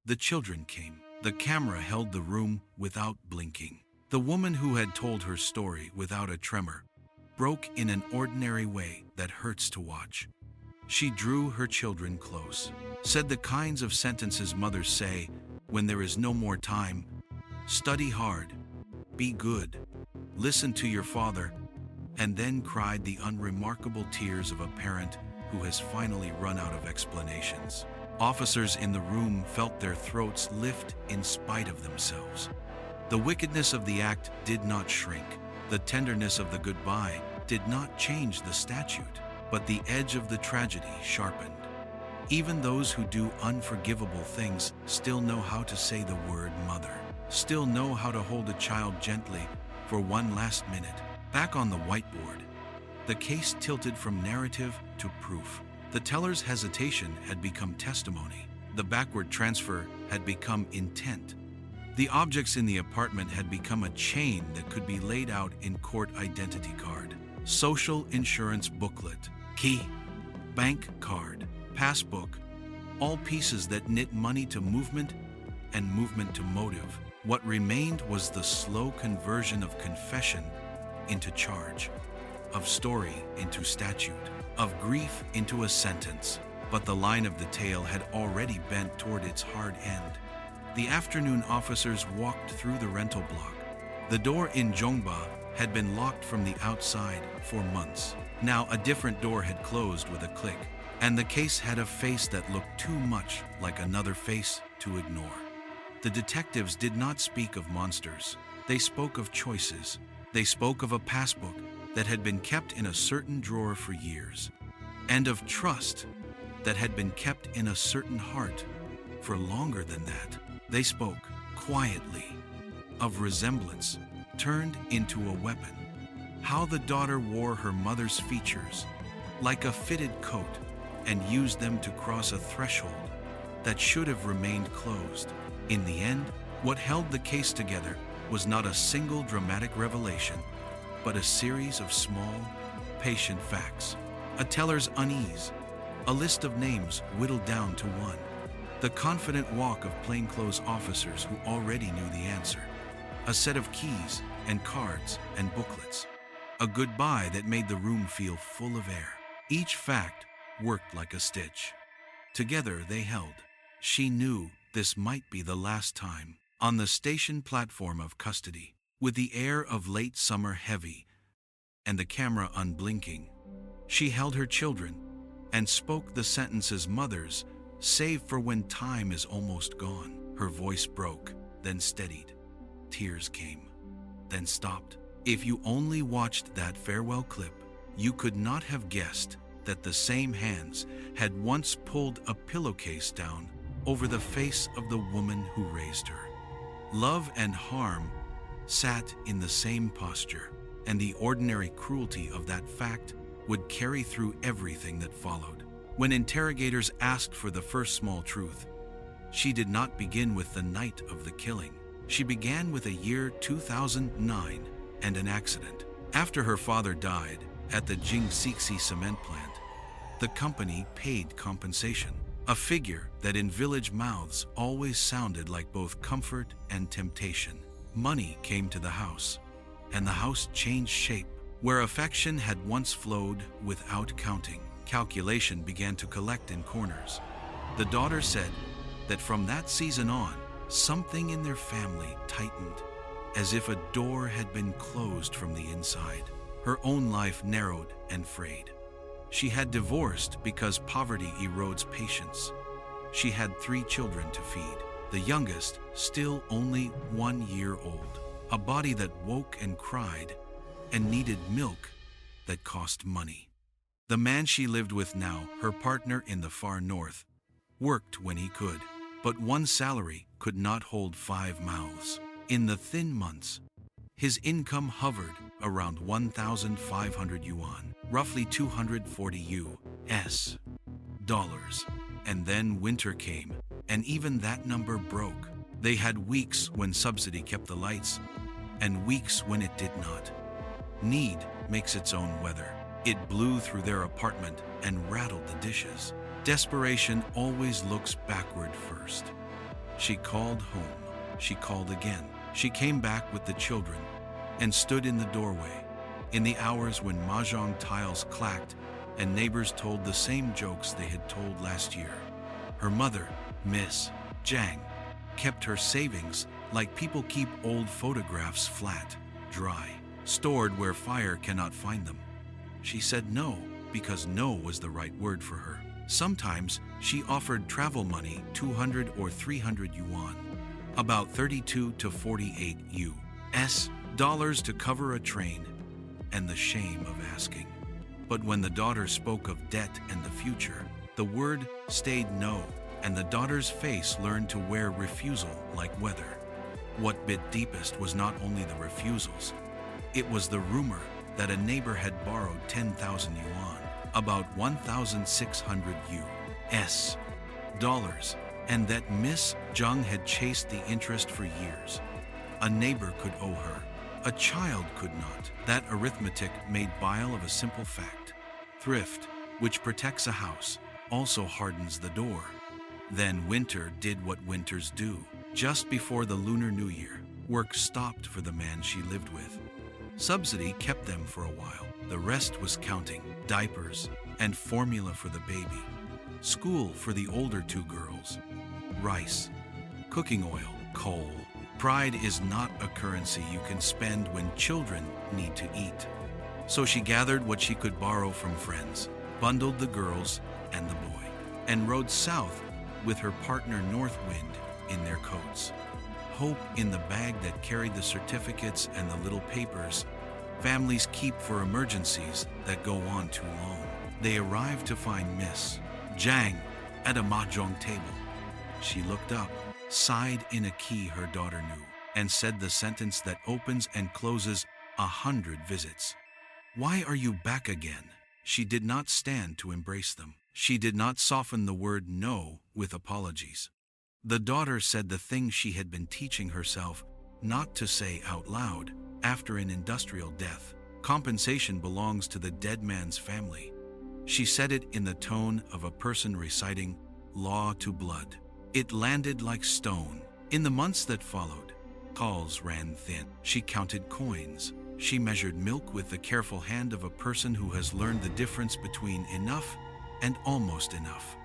A: the children came. The camera held the room without blinking. The woman who had told her story without a tremor broke in an ordinary way that hurts to watch. She drew her children close, said the kinds of sentences mothers say when there is no more time. Study hard, be good, listen to your father, and then cried the unremarkable tears of a parent who has finally run out of explanations. Officers in the room felt their throats lift in spite of themselves. The wickedness of the act did not shrink. The tenderness of the goodbye did not change the statute, but the edge of the tragedy sharpened. Even those who do unforgivable things still know how to say the word mother, still know how to hold a child gently for one last minute. Back on the whiteboard, the case tilted from narrative to proof. The teller's hesitation had become testimony. The backward transfer had become intent. The objects in the apartment had become a chain that could be laid out in court identity card, social insurance booklet, key, bank card, passbook, all pieces that knit money to movement and movement to motive. What remained was the slow conversion of confession into charge, of story into statute, of grief into a sentence. But the line of the tale had already bent toward its hard end. The afternoon officers walked through the rental block. The door in Zhongba had been locked from the outside for months. Now a different door had closed with a click, and the case had a face that looked too much like another face to ignore. The detectives did not speak of monsters. They spoke of choices. They spoke of a passbook that had been kept in a certain drawer for years, and of trust that had been kept in a certain heart for longer than that. They spoke quietly of resemblance turned into a weapon, how the daughter wore her mother's features like a fitted coat and used them to cross a threshold that should have remained closed. In the end, what held the case together was not a single dramatic revelation, but a series of small, patient facts. A teller's unease, a list of names whittled down to one, the confident walk of plainclothes officers who already knew the answer, a set of keys and cards and booklets, a goodbye that made the room feel full of air. Each fact worked like a stitch. Together they held. She knew this might be the last time. On the station platform of custody, with the air of late summer heavy and the camera unblinking, she held her children and spoke the sentences mothers Save for when time is almost gone. Her voice broke, then steadied. Tears came, then stopped. If you only watched that farewell clip, you could not have guessed that the same hands had once pulled a pillowcase down over the face of the woman who raised her. Love and harm sat in the same posture, and the ordinary cruelty of that fact would carry through everything that followed. When interrogators asked for the first small truth, she did not begin with the night of the killing. She began with a year 2009 and an accident. After her father died at the Jingsixi cement plant, the company paid compensation, a figure that in village mouths always sounded like both comfort and temptation. Money came to the house, and the house changed shape. Where affection had once flowed without counting, calculation began to collect in corners. The daughter said that from that season on, something in their family tightened, as if a door had been closed from the inside. Her own life narrowed and frayed. She had divorced because poverty erodes patience. She had 3 children to feed, the youngest still only 1 year old, a body that woke and cried and needed milk that cost money. The man she lived with now, her partner in the far north, worked when he could, but one salary could not hold 5 mouths. In the thin months, his income hovered around 1,500 yuan, roughly 240 US dollars. And then winter came, and even that number broke. They had weeks when subsidy kept the lights, and weeks when it did not. Need makes its own weather. It blew through their apartment and rattled the dishes. Desperation always looks backward first. She called home. She called again. She came back with the children and stood in the doorway. In the hours when mahjong tiles clacked and neighbors told the same jokes they had told last year, her mother, Miss Zhang, kept her savings like people keep old photographs flat, dry, stored where fire cannot find them. She said no because no was the right word for her. Sometimes she offered travel money, 200 or 300 yuan, about 32 to 48 US dollars to cover a train, and the shame of asking. But when the daughter spoke of debt and the future, the word stayed no, and the daughter's face learned to wear refusal like weather. What bit deepest was not only the refusals, it was the rumor that a neighbor had borrowed 10,000 yuan, about 1,600 US dollars, and that Miss Zhang had chased the interest for years. A neighbor could owe her. A child could not. That arithmetic made bile of a simple fact. Thrift, which protects a house, also hardens the door. Then winter did what winters do. Just before the Lunar New Year, work stopped for the man she lived with. Subsidy kept them for a while. The rest was counting, diapers, and formula for the baby. School for the older 2 girls. Rice, cooking oil, coal. Pride is not a currency you can spend when children need to eat. So she gathered what she could borrow from friends, bundled the girls and the boy, and rode south with her partner North Wind in their coats. Hope in the bag that carried the certificates and the little papers families keep for emergencies that go on too long. They arrived to find Miss Zhang at a mahjong table. She looked up, sighed in a key her daughter knew, and said the sentence that opens and closes 100 visits. "Why are you back again?" She did not stand to embrace them. She did not soften the word no with apologies. The daughter said the thing she had been teaching herself not to say out loud. After an industrial death, compensation belongs to the dead man's family. She said it in the tone of a person reciting law to blood. It landed like stone. In the months that followed, calls ran thin. She counted coins. She measured milk with the careful hand of a person who has learned the difference between enough and almost enough.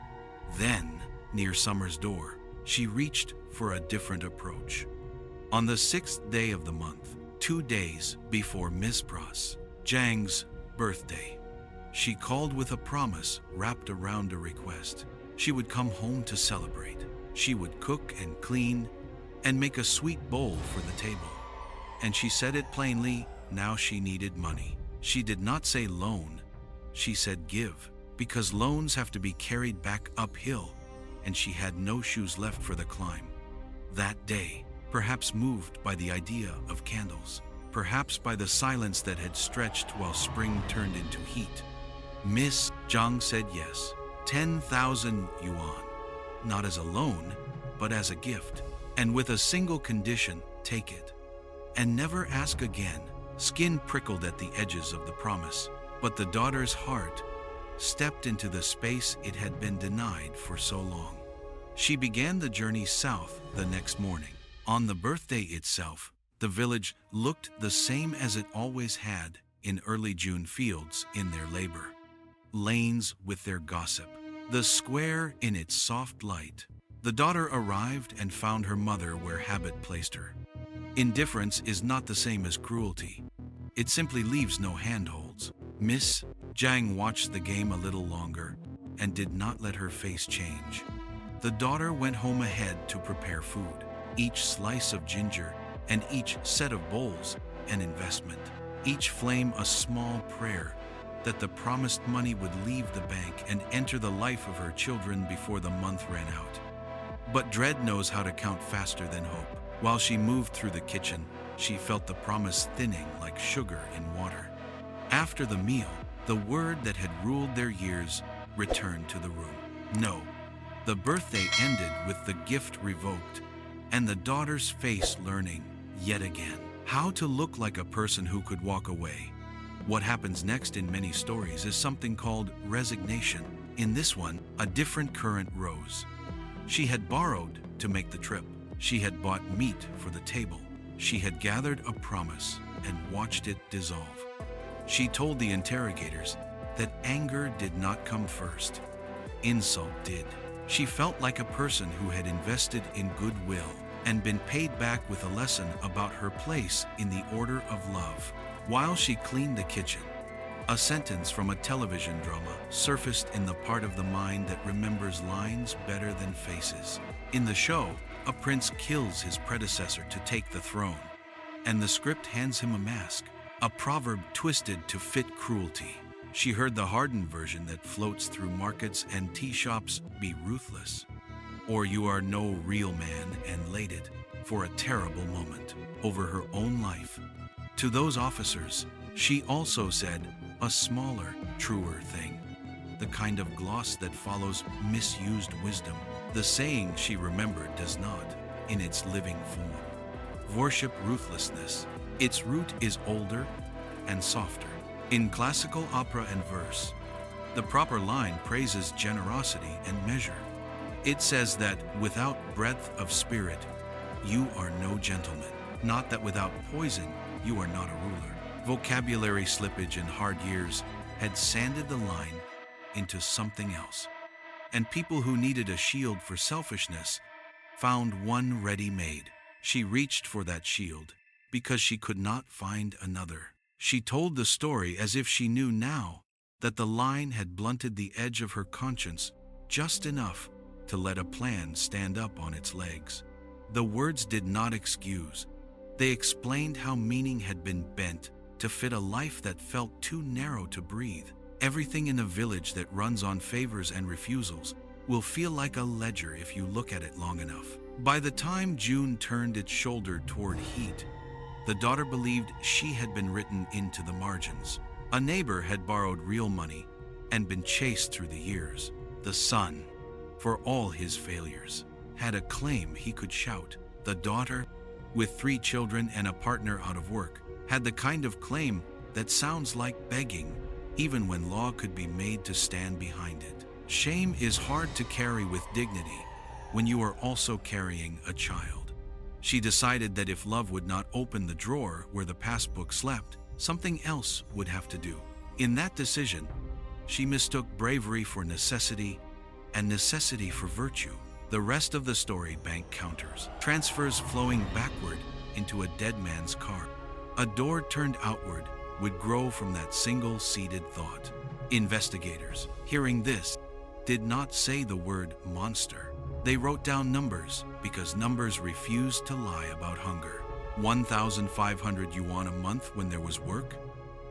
A: Then, near summer's door, she reached for a different approach. On the 6th day of the month, 2 days before Miss Zhang's birthday, she called with a promise wrapped around a request. She would come home to celebrate. She would cook and clean and make a sweet bowl for the table. And she said it plainly, now she needed money. She did not say loan, she said give, because loans have to be carried back uphill, and she had no shoes left for the climb. That day, perhaps moved by the idea of candles, perhaps by the silence that had stretched while spring turned into heat, Miss Zhang said yes, 10,000 yuan, not as a loan, but as a gift, and with a single condition, take it. And never ask again. Skin prickled at the edges of the promise, but the daughter's heart stepped into the space it had been denied for so long. She began the journey south the next morning. On the birthday itself, the village looked the same as it always had in early June, fields in their labor, lanes with their gossip, the square in its soft light. The daughter arrived and found her mother where habit placed her. Indifference is not the same as cruelty. It simply leaves no handholds. Miss Zhang watched the game a little longer and did not let her face change. The daughter went home ahead to prepare food. Each slice of ginger and each set of bowls an investment. Each flame a small prayer that the promised money would leave the bank and enter the life of her children before the month ran out. But dread knows how to count faster than hope. While she moved through the kitchen, she felt the promise thinning like sugar in water. After the meal, the word that had ruled their years returned to the room. No. The birthday ended with the gift revoked, and the daughter's face learning, yet again, how to look like a person who could walk away. What happens next in many stories is something called resignation. In this one, a different current rose. She had borrowed to make the trip. She had bought meat for the table. She had gathered a promise and watched it dissolve. She told the interrogators that anger did not come first. Insult did. She felt like a person who had invested in goodwill and been paid back with a lesson about her place in the order of love. While she cleaned the kitchen, a sentence from a television drama surfaced in the part of the mind that remembers lines better than faces. In the show, a prince kills his predecessor to take the throne, and the script hands him a mask, a proverb twisted to fit cruelty. She heard the hardened version that floats through markets and tea shops, be ruthless, or you are no real man, and laid it, for a terrible moment, over her own life. To those officers, she also said a smaller, truer thing, the kind of gloss that follows misused wisdom. The saying she remembered does not, in its living form, worship ruthlessness. Its root is older and softer. In classical opera and verse, the proper line praises generosity and measure. It says that without breadth of spirit, you are no gentleman. Not that without poison, you are not a ruler. Vocabulary slippage and hard years had sanded the line into something else. And people who needed a shield for selfishness found one ready-made. She reached for that shield because she could not find another. She told the story as if she knew now that the line had blunted the edge of her conscience just enough to let a plan stand up on its legs. The words did not excuse. They explained how meaning had been bent to fit a life that felt too narrow to breathe. Everything in a village that runs on favors and refusals will feel like a ledger if you look at it long enough. By the time June turned its shoulder toward heat, the daughter believed she had been written into the margins. A neighbor had borrowed real money and been chased through the years. The son, for all his failures, had a claim he could shout. The daughter, with 3 children and a partner out of work, had the kind of claim that sounds like begging, even when law could be made to stand behind it. Shame is hard to carry with dignity when you are also carrying a child. She decided that if love would not open the drawer where the passbook slept, something else would have to do. In that decision, she mistook bravery for necessity and necessity for virtue. The rest of the story: bank counters, transfers flowing backward into a dead man's car. A door turned outward would grow from that single-seated thought. Investigators, hearing this, did not say the word monster. They wrote down numbers because numbers refused to lie about hunger. 1,500 yuan a month when there was work?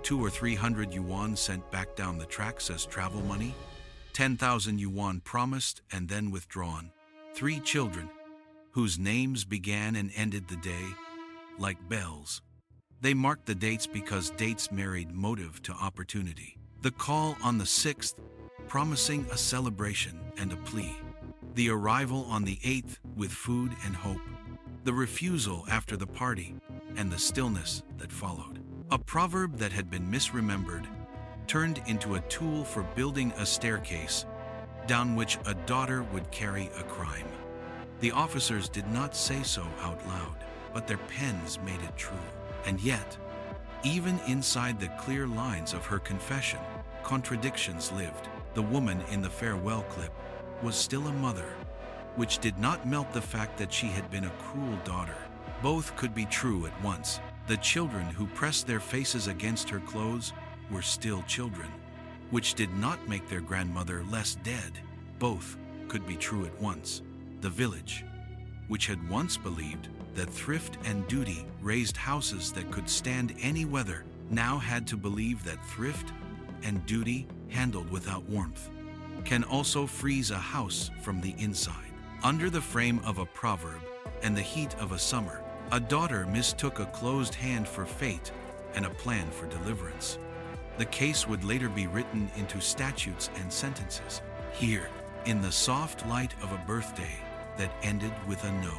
A: 200 or 300 yuan sent back down the tracks as travel money? 10,000 yuan promised and then withdrawn. 3 children, whose names began and ended the day like bells. They marked the dates because dates married motive to opportunity. The call on the 6th, promising a celebration and a plea. The arrival on the 8th with food and hope. The refusal after the party and the stillness that followed. A proverb that had been misremembered turned into a tool for building a staircase down which a daughter would carry a crime. The officers did not say so out loud, but their pens made it true. And yet, even inside the clear lines of her confession, contradictions lived. The woman in the farewell clip was still a mother, which did not melt the fact that she had been a cruel daughter. Both could be true at once. The children who pressed their faces against her clothes were still children, which did not make their grandmother less dead. Both could be true at once. The village, which had once believed that thrift and duty raised houses that could stand any weather, now had to believe that thrift and duty, handled without warmth, can also freeze a house from the inside. Under the frame of a proverb and the heat of a summer, a daughter mistook a closed hand for fate and a plan for deliverance. The case would later be written into statutes and sentences. Here, in the soft light of a birthday that ended with a no.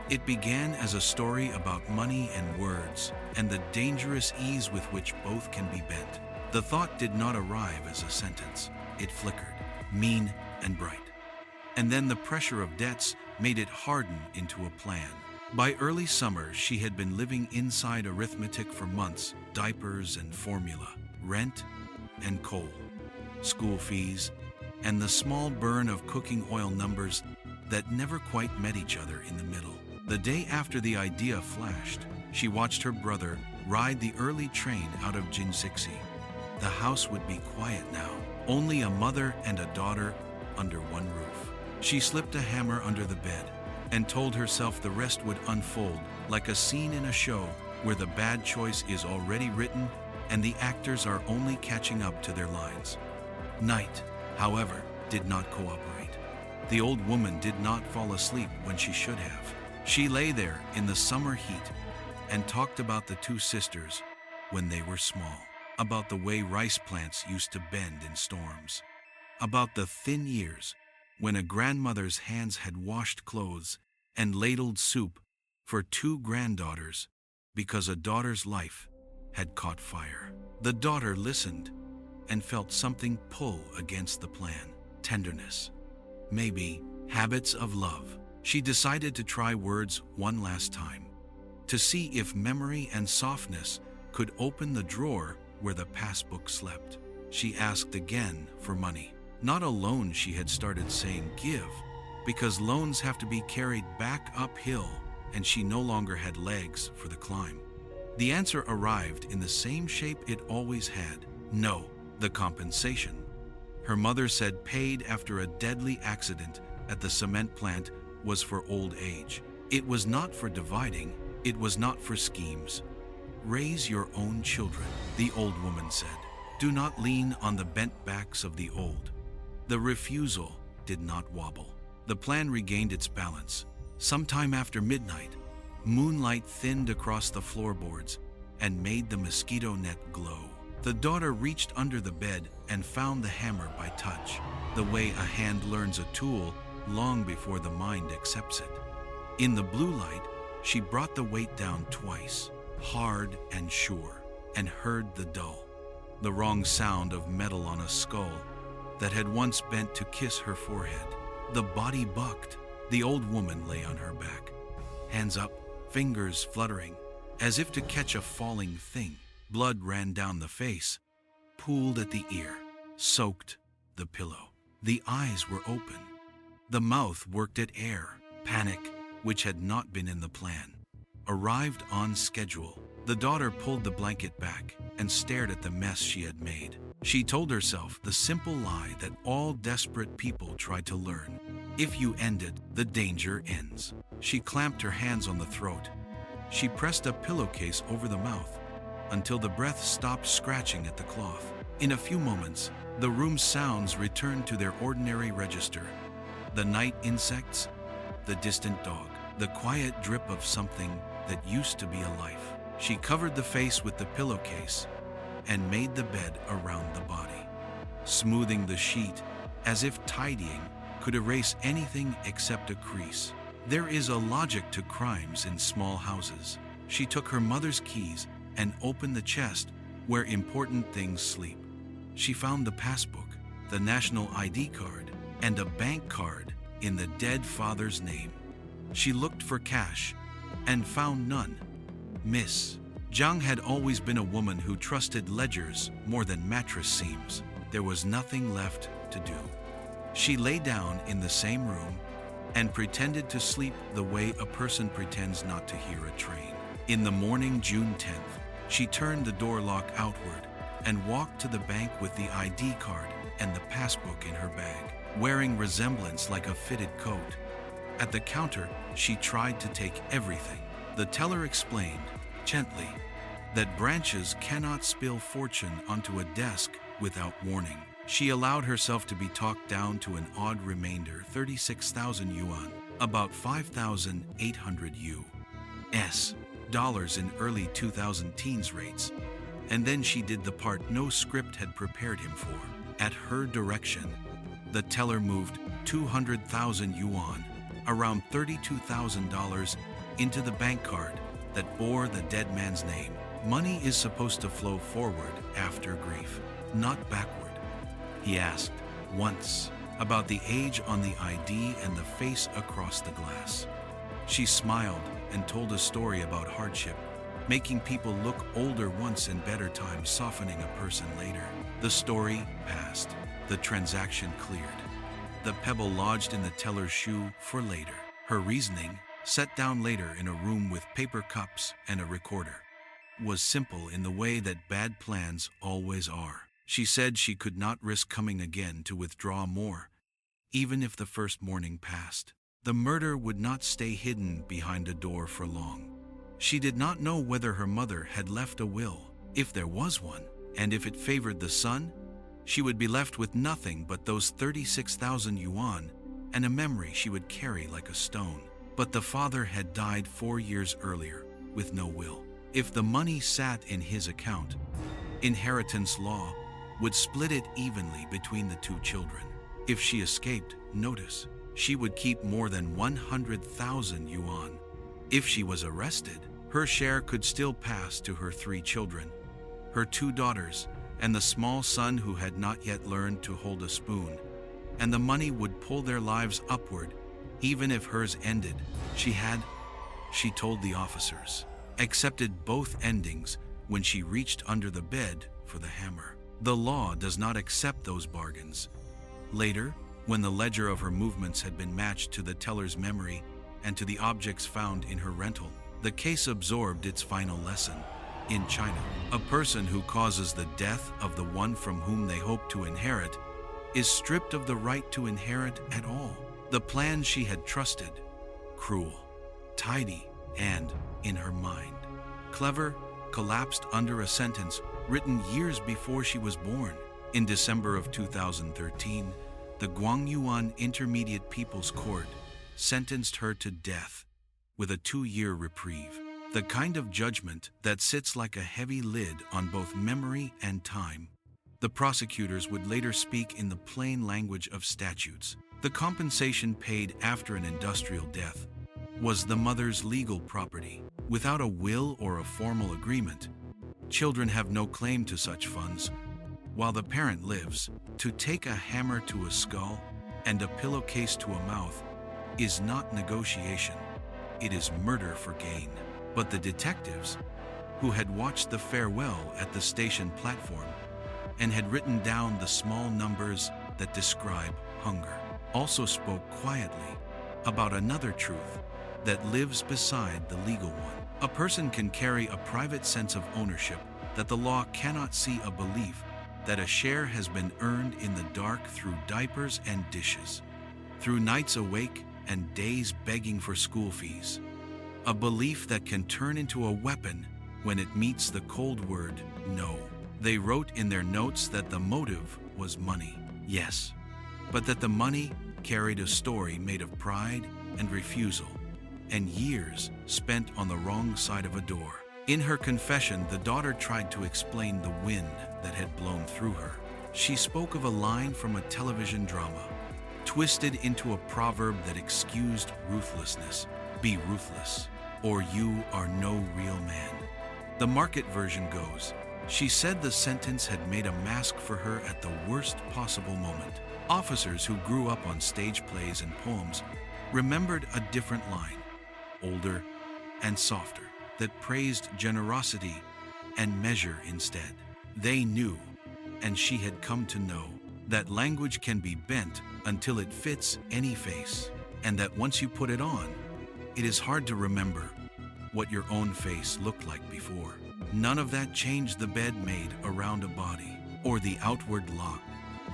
A: It began as a story about money and words, and the dangerous ease with which both can be bent. The thought did not arrive as a sentence. It flickered, mean and bright. And then the pressure of debts made it harden into a plan. By early summer, she had been living inside arithmetic for months, diapers and formula, rent and coal, school fees, and the small burn of cooking oil numbers that never quite met each other in the middle. The day after the idea flashed, she watched her brother ride the early train out of Jinsixi. The house would be quiet now, only a mother and a daughter under one roof. She slipped a hammer under the bed and told herself the rest would unfold like a scene in a show where the bad choice is already written and the actors are only catching up to their lines. Night, however, did not cooperate. The old woman did not fall asleep when she should have. She lay there in the summer heat and talked about the 2 sisters when they were small, about the way rice plants used to bend in storms, about the thin years when a grandmother's hands had washed clothes and ladled soup for 2 granddaughters because a daughter's life had caught fire. The daughter listened and felt something pull against the plan. Tenderness. Maybe habits of love. She decided to try words one last time, to see if memory and softness could open the drawer where the passbook slept. She asked again for money. Not a loan, she had started saying give, because loans have to be carried back uphill, and she no longer had legs for the climb. The answer arrived in the same shape it always had. No, the compensation. Her mother said paid after a deadly accident at the cement plant was for old age. It was not for dividing, it was not for schemes. Raise your own children, the old woman said. Do not lean on the bent backs of the old. The refusal did not wobble. The plan regained its balance. Sometime after midnight, moonlight thinned across the floorboards and made the mosquito net glow. The daughter reached under the bed and found the hammer by touch, the way a hand learns a tool long before the mind accepts it. In the blue light, she brought the weight down twice, hard and sure, and heard the dull, the wrong sound of metal on a skull that had once bent to kiss her forehead. The body bucked. The old woman lay on her back, hands up, fingers fluttering, as if to catch a falling thing. Blood ran down the face, pooled at the ear, soaked the pillow. The eyes were open. The mouth worked at air. Panic, which had not been in the plan, arrived on schedule. The daughter pulled the blanket back and stared at the mess she had made. She told herself the simple lie that all desperate people try to learn. If you end it, the danger ends. She clamped her hands on the throat. She pressed a pillowcase over the mouth until the breath stopped scratching at the cloth. In a few moments, the room's sounds returned to their ordinary register. The night insects, the distant dog, the quiet drip of something that used to be a life. She covered the face with the pillowcase and made the bed around the body, smoothing the sheet as if tidying could erase anything except a crease. There is a logic to crimes in small houses. She took her mother's keys and opened the chest where important things sleep. She found the passbook, the national ID card, and a bank card in the dead father's name. She looked for cash and found none. Miss Zhang had always been a woman who trusted ledgers more than mattress seams. There was nothing left to do. She lay down in the same room and pretended to sleep the way a person pretends not to hear a train. In the morning, June 10th, she turned the door lock outward and walked to the bank with the ID card and the passbook in her bag, wearing resemblance like a fitted coat. At the counter, she tried to take everything. The teller explained, gently, that branches cannot spill fortune onto a desk without warning. She allowed herself to be talked down to an odd remainder, 36,000 yuan, about 5,800 U.S. dollars in early 2000 teens rates, and then she did the part no script had prepared him for. At her direction, the teller moved 200,000 yuan, around $32,000, into the bank card that bore the dead man's name. Money is supposed to flow forward after grief, not backward. He asked once about the age on the ID and the face across the glass. She smiled and told a story about hardship, making people look older once and better times softening a person later. The story passed. The transaction cleared. The pebble lodged in the teller's shoe for later. Her reasoning, set down later in a room with paper cups and a recorder, was simple in the way that bad plans always are. She said she could not risk coming again to withdraw more, even if the first morning passed. The murder would not stay hidden behind a door for long. She did not know whether her mother had left a will, if there was one, and if it favored the son, she would be left with nothing but those 36,000 yuan and a memory she would carry like a stone. But the father had died 4 years earlier with no will. If the money sat in his account, inheritance law would split it evenly between the two children. If she escaped, notice, she would keep more than 100,000 yuan. If she was arrested, her share could still pass to her 3 children, her 2 daughters, and the small son who had not yet learned to hold a spoon, and the money would pull their lives upward, even if hers ended. She told the officers, accepted both endings when she reached under the bed for the hammer. The law does not accept those bargains. Later, when the ledger of her movements had been matched to the teller's memory and to the objects found in her rental, the case absorbed its final lesson. In China, a person who causes the death of the one from whom they hope to inherit is stripped of the right to inherit at all. The plan she had trusted, cruel, tidy, and, in her mind, clever, collapsed under a sentence written years before she was born. In December of 2013, the Guangyuan Intermediate People's Court sentenced her to death with a 2-year reprieve, the kind of judgment that sits like a heavy lid on both memory and time. The prosecutors would later speak in the plain language of statutes. The compensation paid after an industrial death was the mother's legal property. Without a will or a formal agreement, children have no claim to such funds while the parent lives. To take a hammer to a skull and a pillowcase to a mouth is not negotiation. It is murder for gain. But the detectives, who had watched the farewell at the station platform and had written down the small numbers that describe hunger, also spoke quietly about another truth that lives beside the legal one. A person can carry a private sense of ownership that the law cannot see, a belief that a share has been earned in the dark through diapers and dishes, through nights awake and days begging for school fees. A belief that can turn into a weapon when it meets the cold word no. They wrote in their notes that the motive was money, yes, but that the money carried a story made of pride and refusal, and years spent on the wrong side of a door. In her confession, the daughter tried to explain the wind that had blown through her. She spoke of a line from a television drama, twisted into a proverb that excused ruthlessness. Be ruthless, or you are no real man. The market version goes, she said the sentence had made a mask for her at the worst possible moment. Officers who grew up on stage plays and poems remembered a different line, older and softer, that praised generosity and measure instead. They knew, and she had come to know, that language can be bent until it fits any face, and that once you put it on, it is hard to remember what your own face looked like before. None of that changed the bed made around a body, or the outward lock,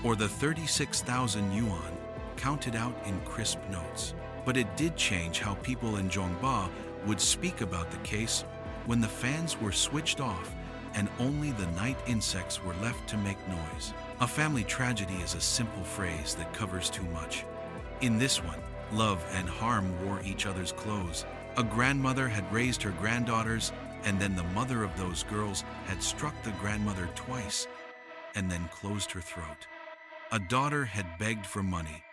A: or the 36,000 yuan counted out in crisp notes. But it did change how people in Zhongba would speak about the case when the fans were switched off and only the night insects were left to make noise. A family tragedy is a simple phrase that covers too much. In this one, love and harm wore each other's clothes. A grandmother had raised her granddaughters, and then the mother of those girls had struck the grandmother twice and then closed her throat. A daughter had begged for money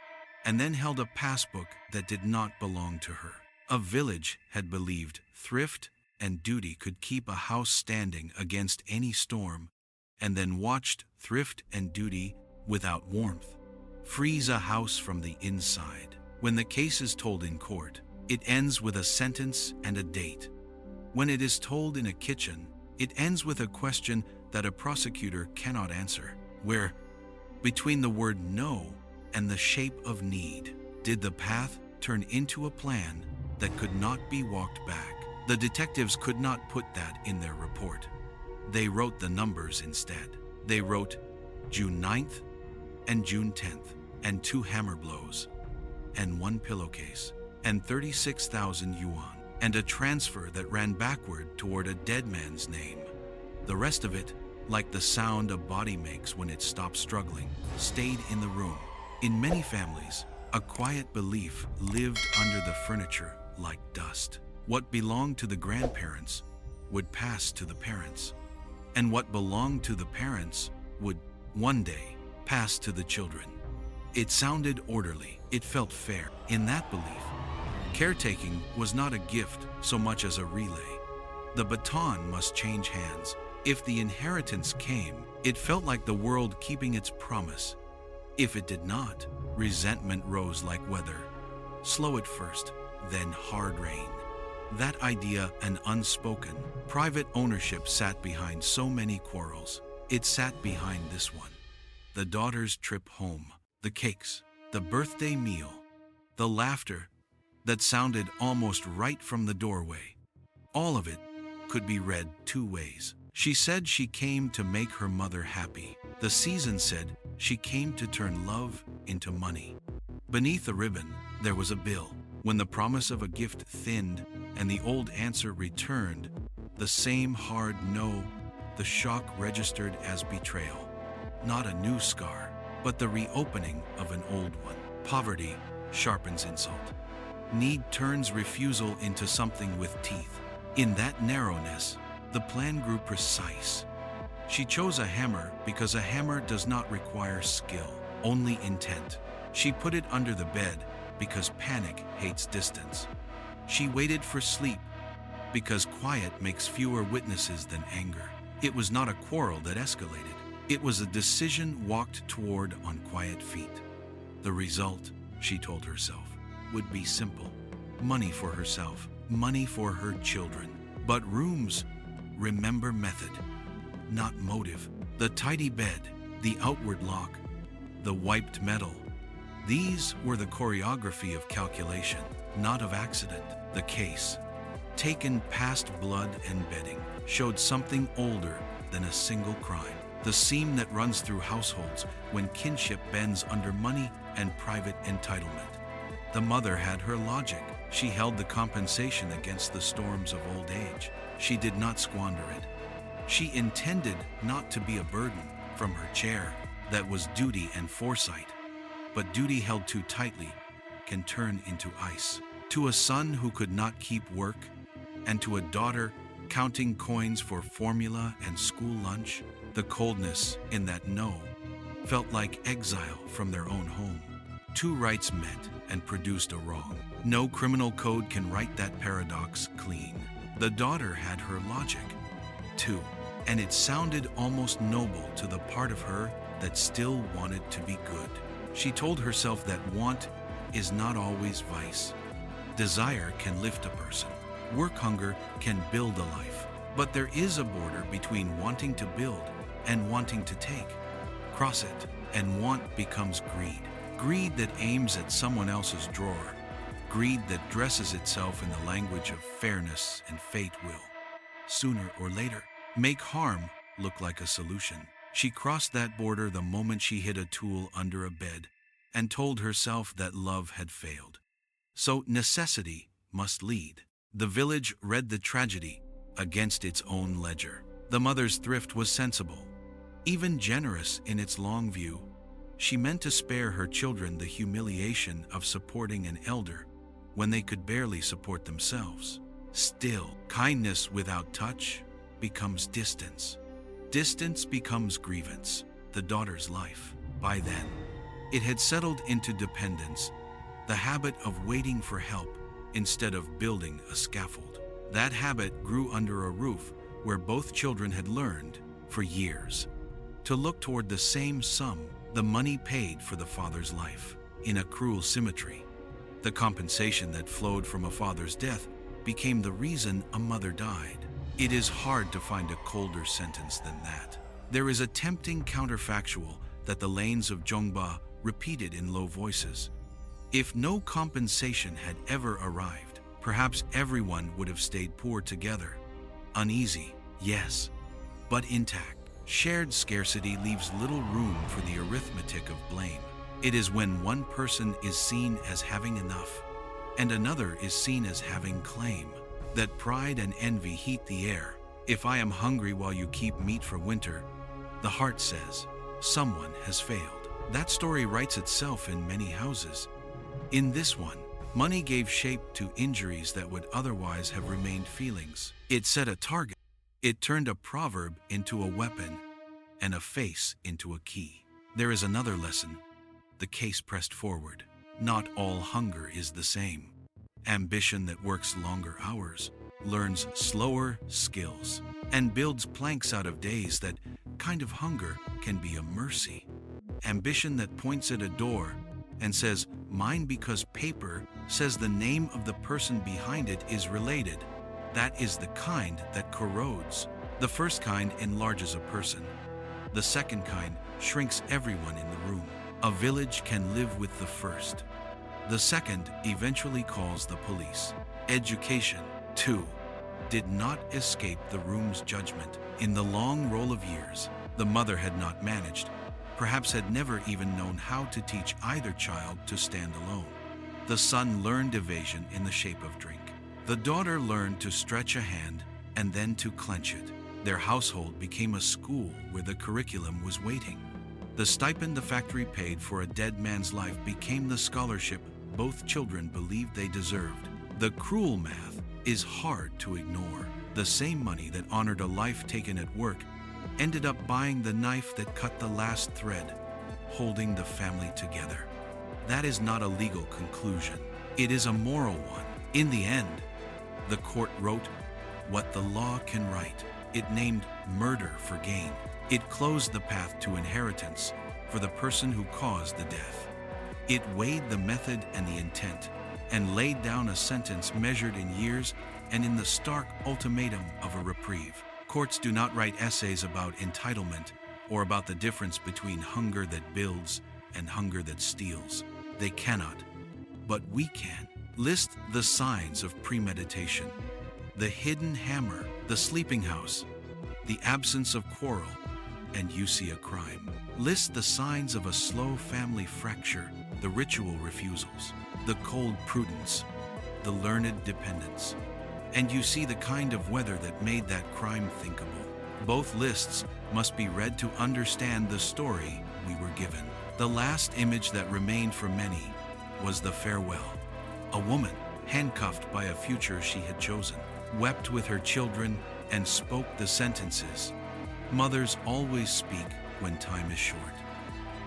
A: and then held a passbook that did not belong to her. A village had believed thrift and duty could keep a house standing against any storm, and then watched thrift and duty, without warmth, freeze a house from the inside. When the case is told in court, it ends with a sentence and a date. When it is told in a kitchen, it ends with a question that a prosecutor cannot answer. Where, between the word no and the shape of need, did the path turn into a plan that could not be walked back? The detectives could not put that in their report. They wrote the numbers instead. They wrote June 9th and June 10th, and 2 hammer blows, and 1 pillowcase, and 36,000 yuan, and a transfer that ran backward toward a dead man's name. The rest of it, like the sound a body makes when it stops struggling, stayed in the room. In many families, a quiet belief lived under the furniture like dust. What belonged to the grandparents would pass to the parents, and what belonged to the parents would, one day, pass to the children. It sounded orderly. It felt fair. In that belief, caretaking was not a gift so much as a relay. The baton must change hands. If the inheritance came, it felt like the world keeping its promise. If it did not, resentment rose like weather, slow at first, then hard rain. That idea, an unspoken, private ownership, sat behind so many quarrels. It sat behind this one. The daughter's trip home, the cakes, the birthday meal, the laughter that sounded almost right from the doorway. All of it could be read 2 ways. She said she came to make her mother happy. The season said she came to turn love into money. Beneath the ribbon, there was a bill. When the promise of a gift thinned and the old answer returned, the same hard no, the shock registered as betrayal. Not a new scar, but the reopening of an old one. Poverty sharpens insult. Need turns refusal into something with teeth. In that narrowness, the plan grew precise. She chose a hammer because a hammer does not require skill, only intent. She put it under the bed because panic hates distance. She waited for sleep because quiet makes fewer witnesses than anger. It was not a quarrel that escalated. It was a decision walked toward on quiet feet. The result, she told herself, would be simple. Money for herself, money for her children. But rooms remember method, not motive. The tidy bed, the outward lock, the wiped metal. These were the choreography of calculation, not of accident. The case, taken past blood and bedding, showed something older than a single crime. the seam that runs through households when kinship bends under money and private entitlement. The mother had her logic. She held the compensation against the storms of old age. She did not squander it. She intended not to be a burden. From her chair, that was duty and foresight. But duty held too tightly can turn into ice. To a son who could not keep work, and to a daughter counting coins for formula and school lunch, the coldness in that no felt like exile from their own home. Two rights met and produced a wrong. No criminal code can write that paradox clean. The daughter had her logic, too, and it sounded almost noble to the part of her that still wanted to be good. She told herself that want is not always vice. Desire can lift a person. Work hunger can build a life. But there is a border between wanting to build and wanting to take. Cross it, and want becomes greed. Greed that aims at someone else's drawer. Greed that dresses itself in the language of fairness and fate will, sooner or later, make harm look like a solution. She crossed that border the moment she hid a tool under a bed and told herself that love had failed. So necessity must lead. The village read the tragedy against its own ledger. The mother's thrift was sensible, even generous in its long view. She meant to spare her children the humiliation of supporting an elder when they could barely support themselves. Still, kindness without touch becomes distance. Distance becomes grievance, the daughter's life. By then, it had settled into dependence, the habit of waiting for help instead of building a scaffold. That habit grew under a roof where both children had learned, for years, to look toward the same sum, the money paid for the father's life. In a cruel symmetry, the compensation that flowed from a father's death became the reason a mother died. It is hard to find a colder sentence than that. There is a tempting counterfactual that the lanes of Zhongba repeated in low voices. If no compensation had ever arrived, perhaps everyone would have stayed poor together. Uneasy, yes, but intact. Shared scarcity leaves little room for the arithmetic of blame. It is when one person is seen as having enough and another is seen as having claim that pride and envy heat the air. If I am hungry while you keep meat for winter, the heart says, someone has failed. That story writes itself in many houses. In this one, money gave shape to injuries that would otherwise have remained feelings. It set a target. It turned a proverb into a weapon and a face into a key. There is another lesson. The case pressed forward. Not all hunger is the same. Ambition that works longer hours, learns slower skills, and builds planks out of days. That kind of hunger can be a mercy. Ambition that points at a door and says, mine, because paper says the name of the person behind it is related. That is the kind that corrodes. The first kind enlarges a person. The second kind shrinks everyone in the room. A village can live with the first. The second eventually calls the police. Education, too, did not escape the room's judgment. In the long roll of years, the mother had not managed, perhaps had never even known how to teach either child to stand alone. The son learned evasion in the shape of drink. The daughter learned to stretch a hand and then to clench it. Their household became a school where the curriculum was waiting. The stipend the factory paid for a dead man's life became the scholarship both children believed they deserved. The cruel math is hard to ignore. The same money that honored a life taken at work ended up buying the knife that cut the last thread, holding the family together. That is not a legal conclusion. It is a moral one. In the end, the court wrote what the law can write. It named murder for gain. It closed the path to inheritance for the person who caused the death. It weighed the method and the intent, and laid down a sentence measured in years and in the stark ultimatum of a reprieve. Courts do not write essays about entitlement or about the difference between hunger that builds and hunger that steals. They cannot, but we can. List the signs of premeditation: the hidden hammer, the sleeping house, the absence of quarrel, and you see a crime. List the signs of a slow family fracture, the ritual refusals, the cold prudence, the learned dependence, and you see the kind of weather that made that crime thinkable. Both lists must be read to understand the story we were given. The last image that remained for many was the farewell. A woman, handcuffed by a future she had chosen, wept with her children and spoke the sentences, "Mothers always speak when time is short."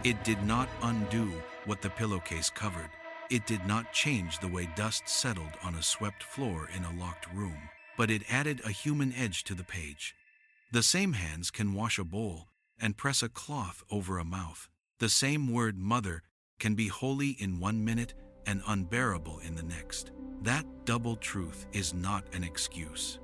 A: It did not undo what the pillowcase covered. It did not change the way dust settled on a swept floor in a locked room, but it added a human edge to the page. The same hands can wash a bowl and press a cloth over a mouth. The same word mother can be holy in 1 minute and unbearable in the next. That double truth is not an excuse.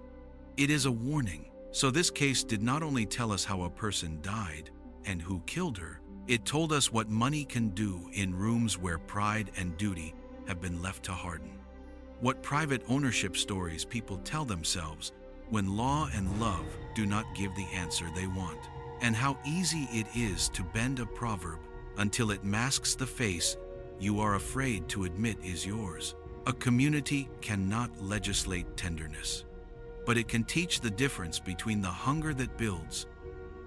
A: It is a warning. So this case did not only tell us how a person died and who killed her, it told us what money can do in rooms where pride and duty have been left to harden. What private ownership stories people tell themselves when law and love do not give the answer they want. And how easy it is to bend a proverb until it masks the face you are afraid to admit is yours. A community cannot legislate tenderness, but it can teach the difference between the hunger that builds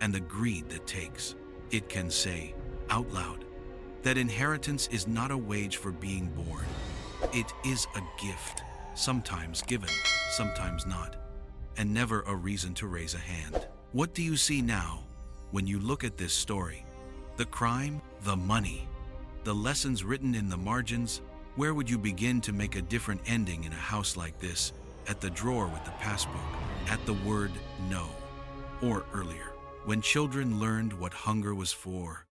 A: and the greed that takes. It can say, out loud, that inheritance is not a wage for being born. It is a gift, sometimes given, sometimes not, and never a reason to raise a hand. What do you see now when you look at this story? The crime, the money, the lessons written in the margins. Where would you begin to make a different ending in a house like this? At the drawer with the passbook, at the word no, or earlier, when children learned what hunger was for,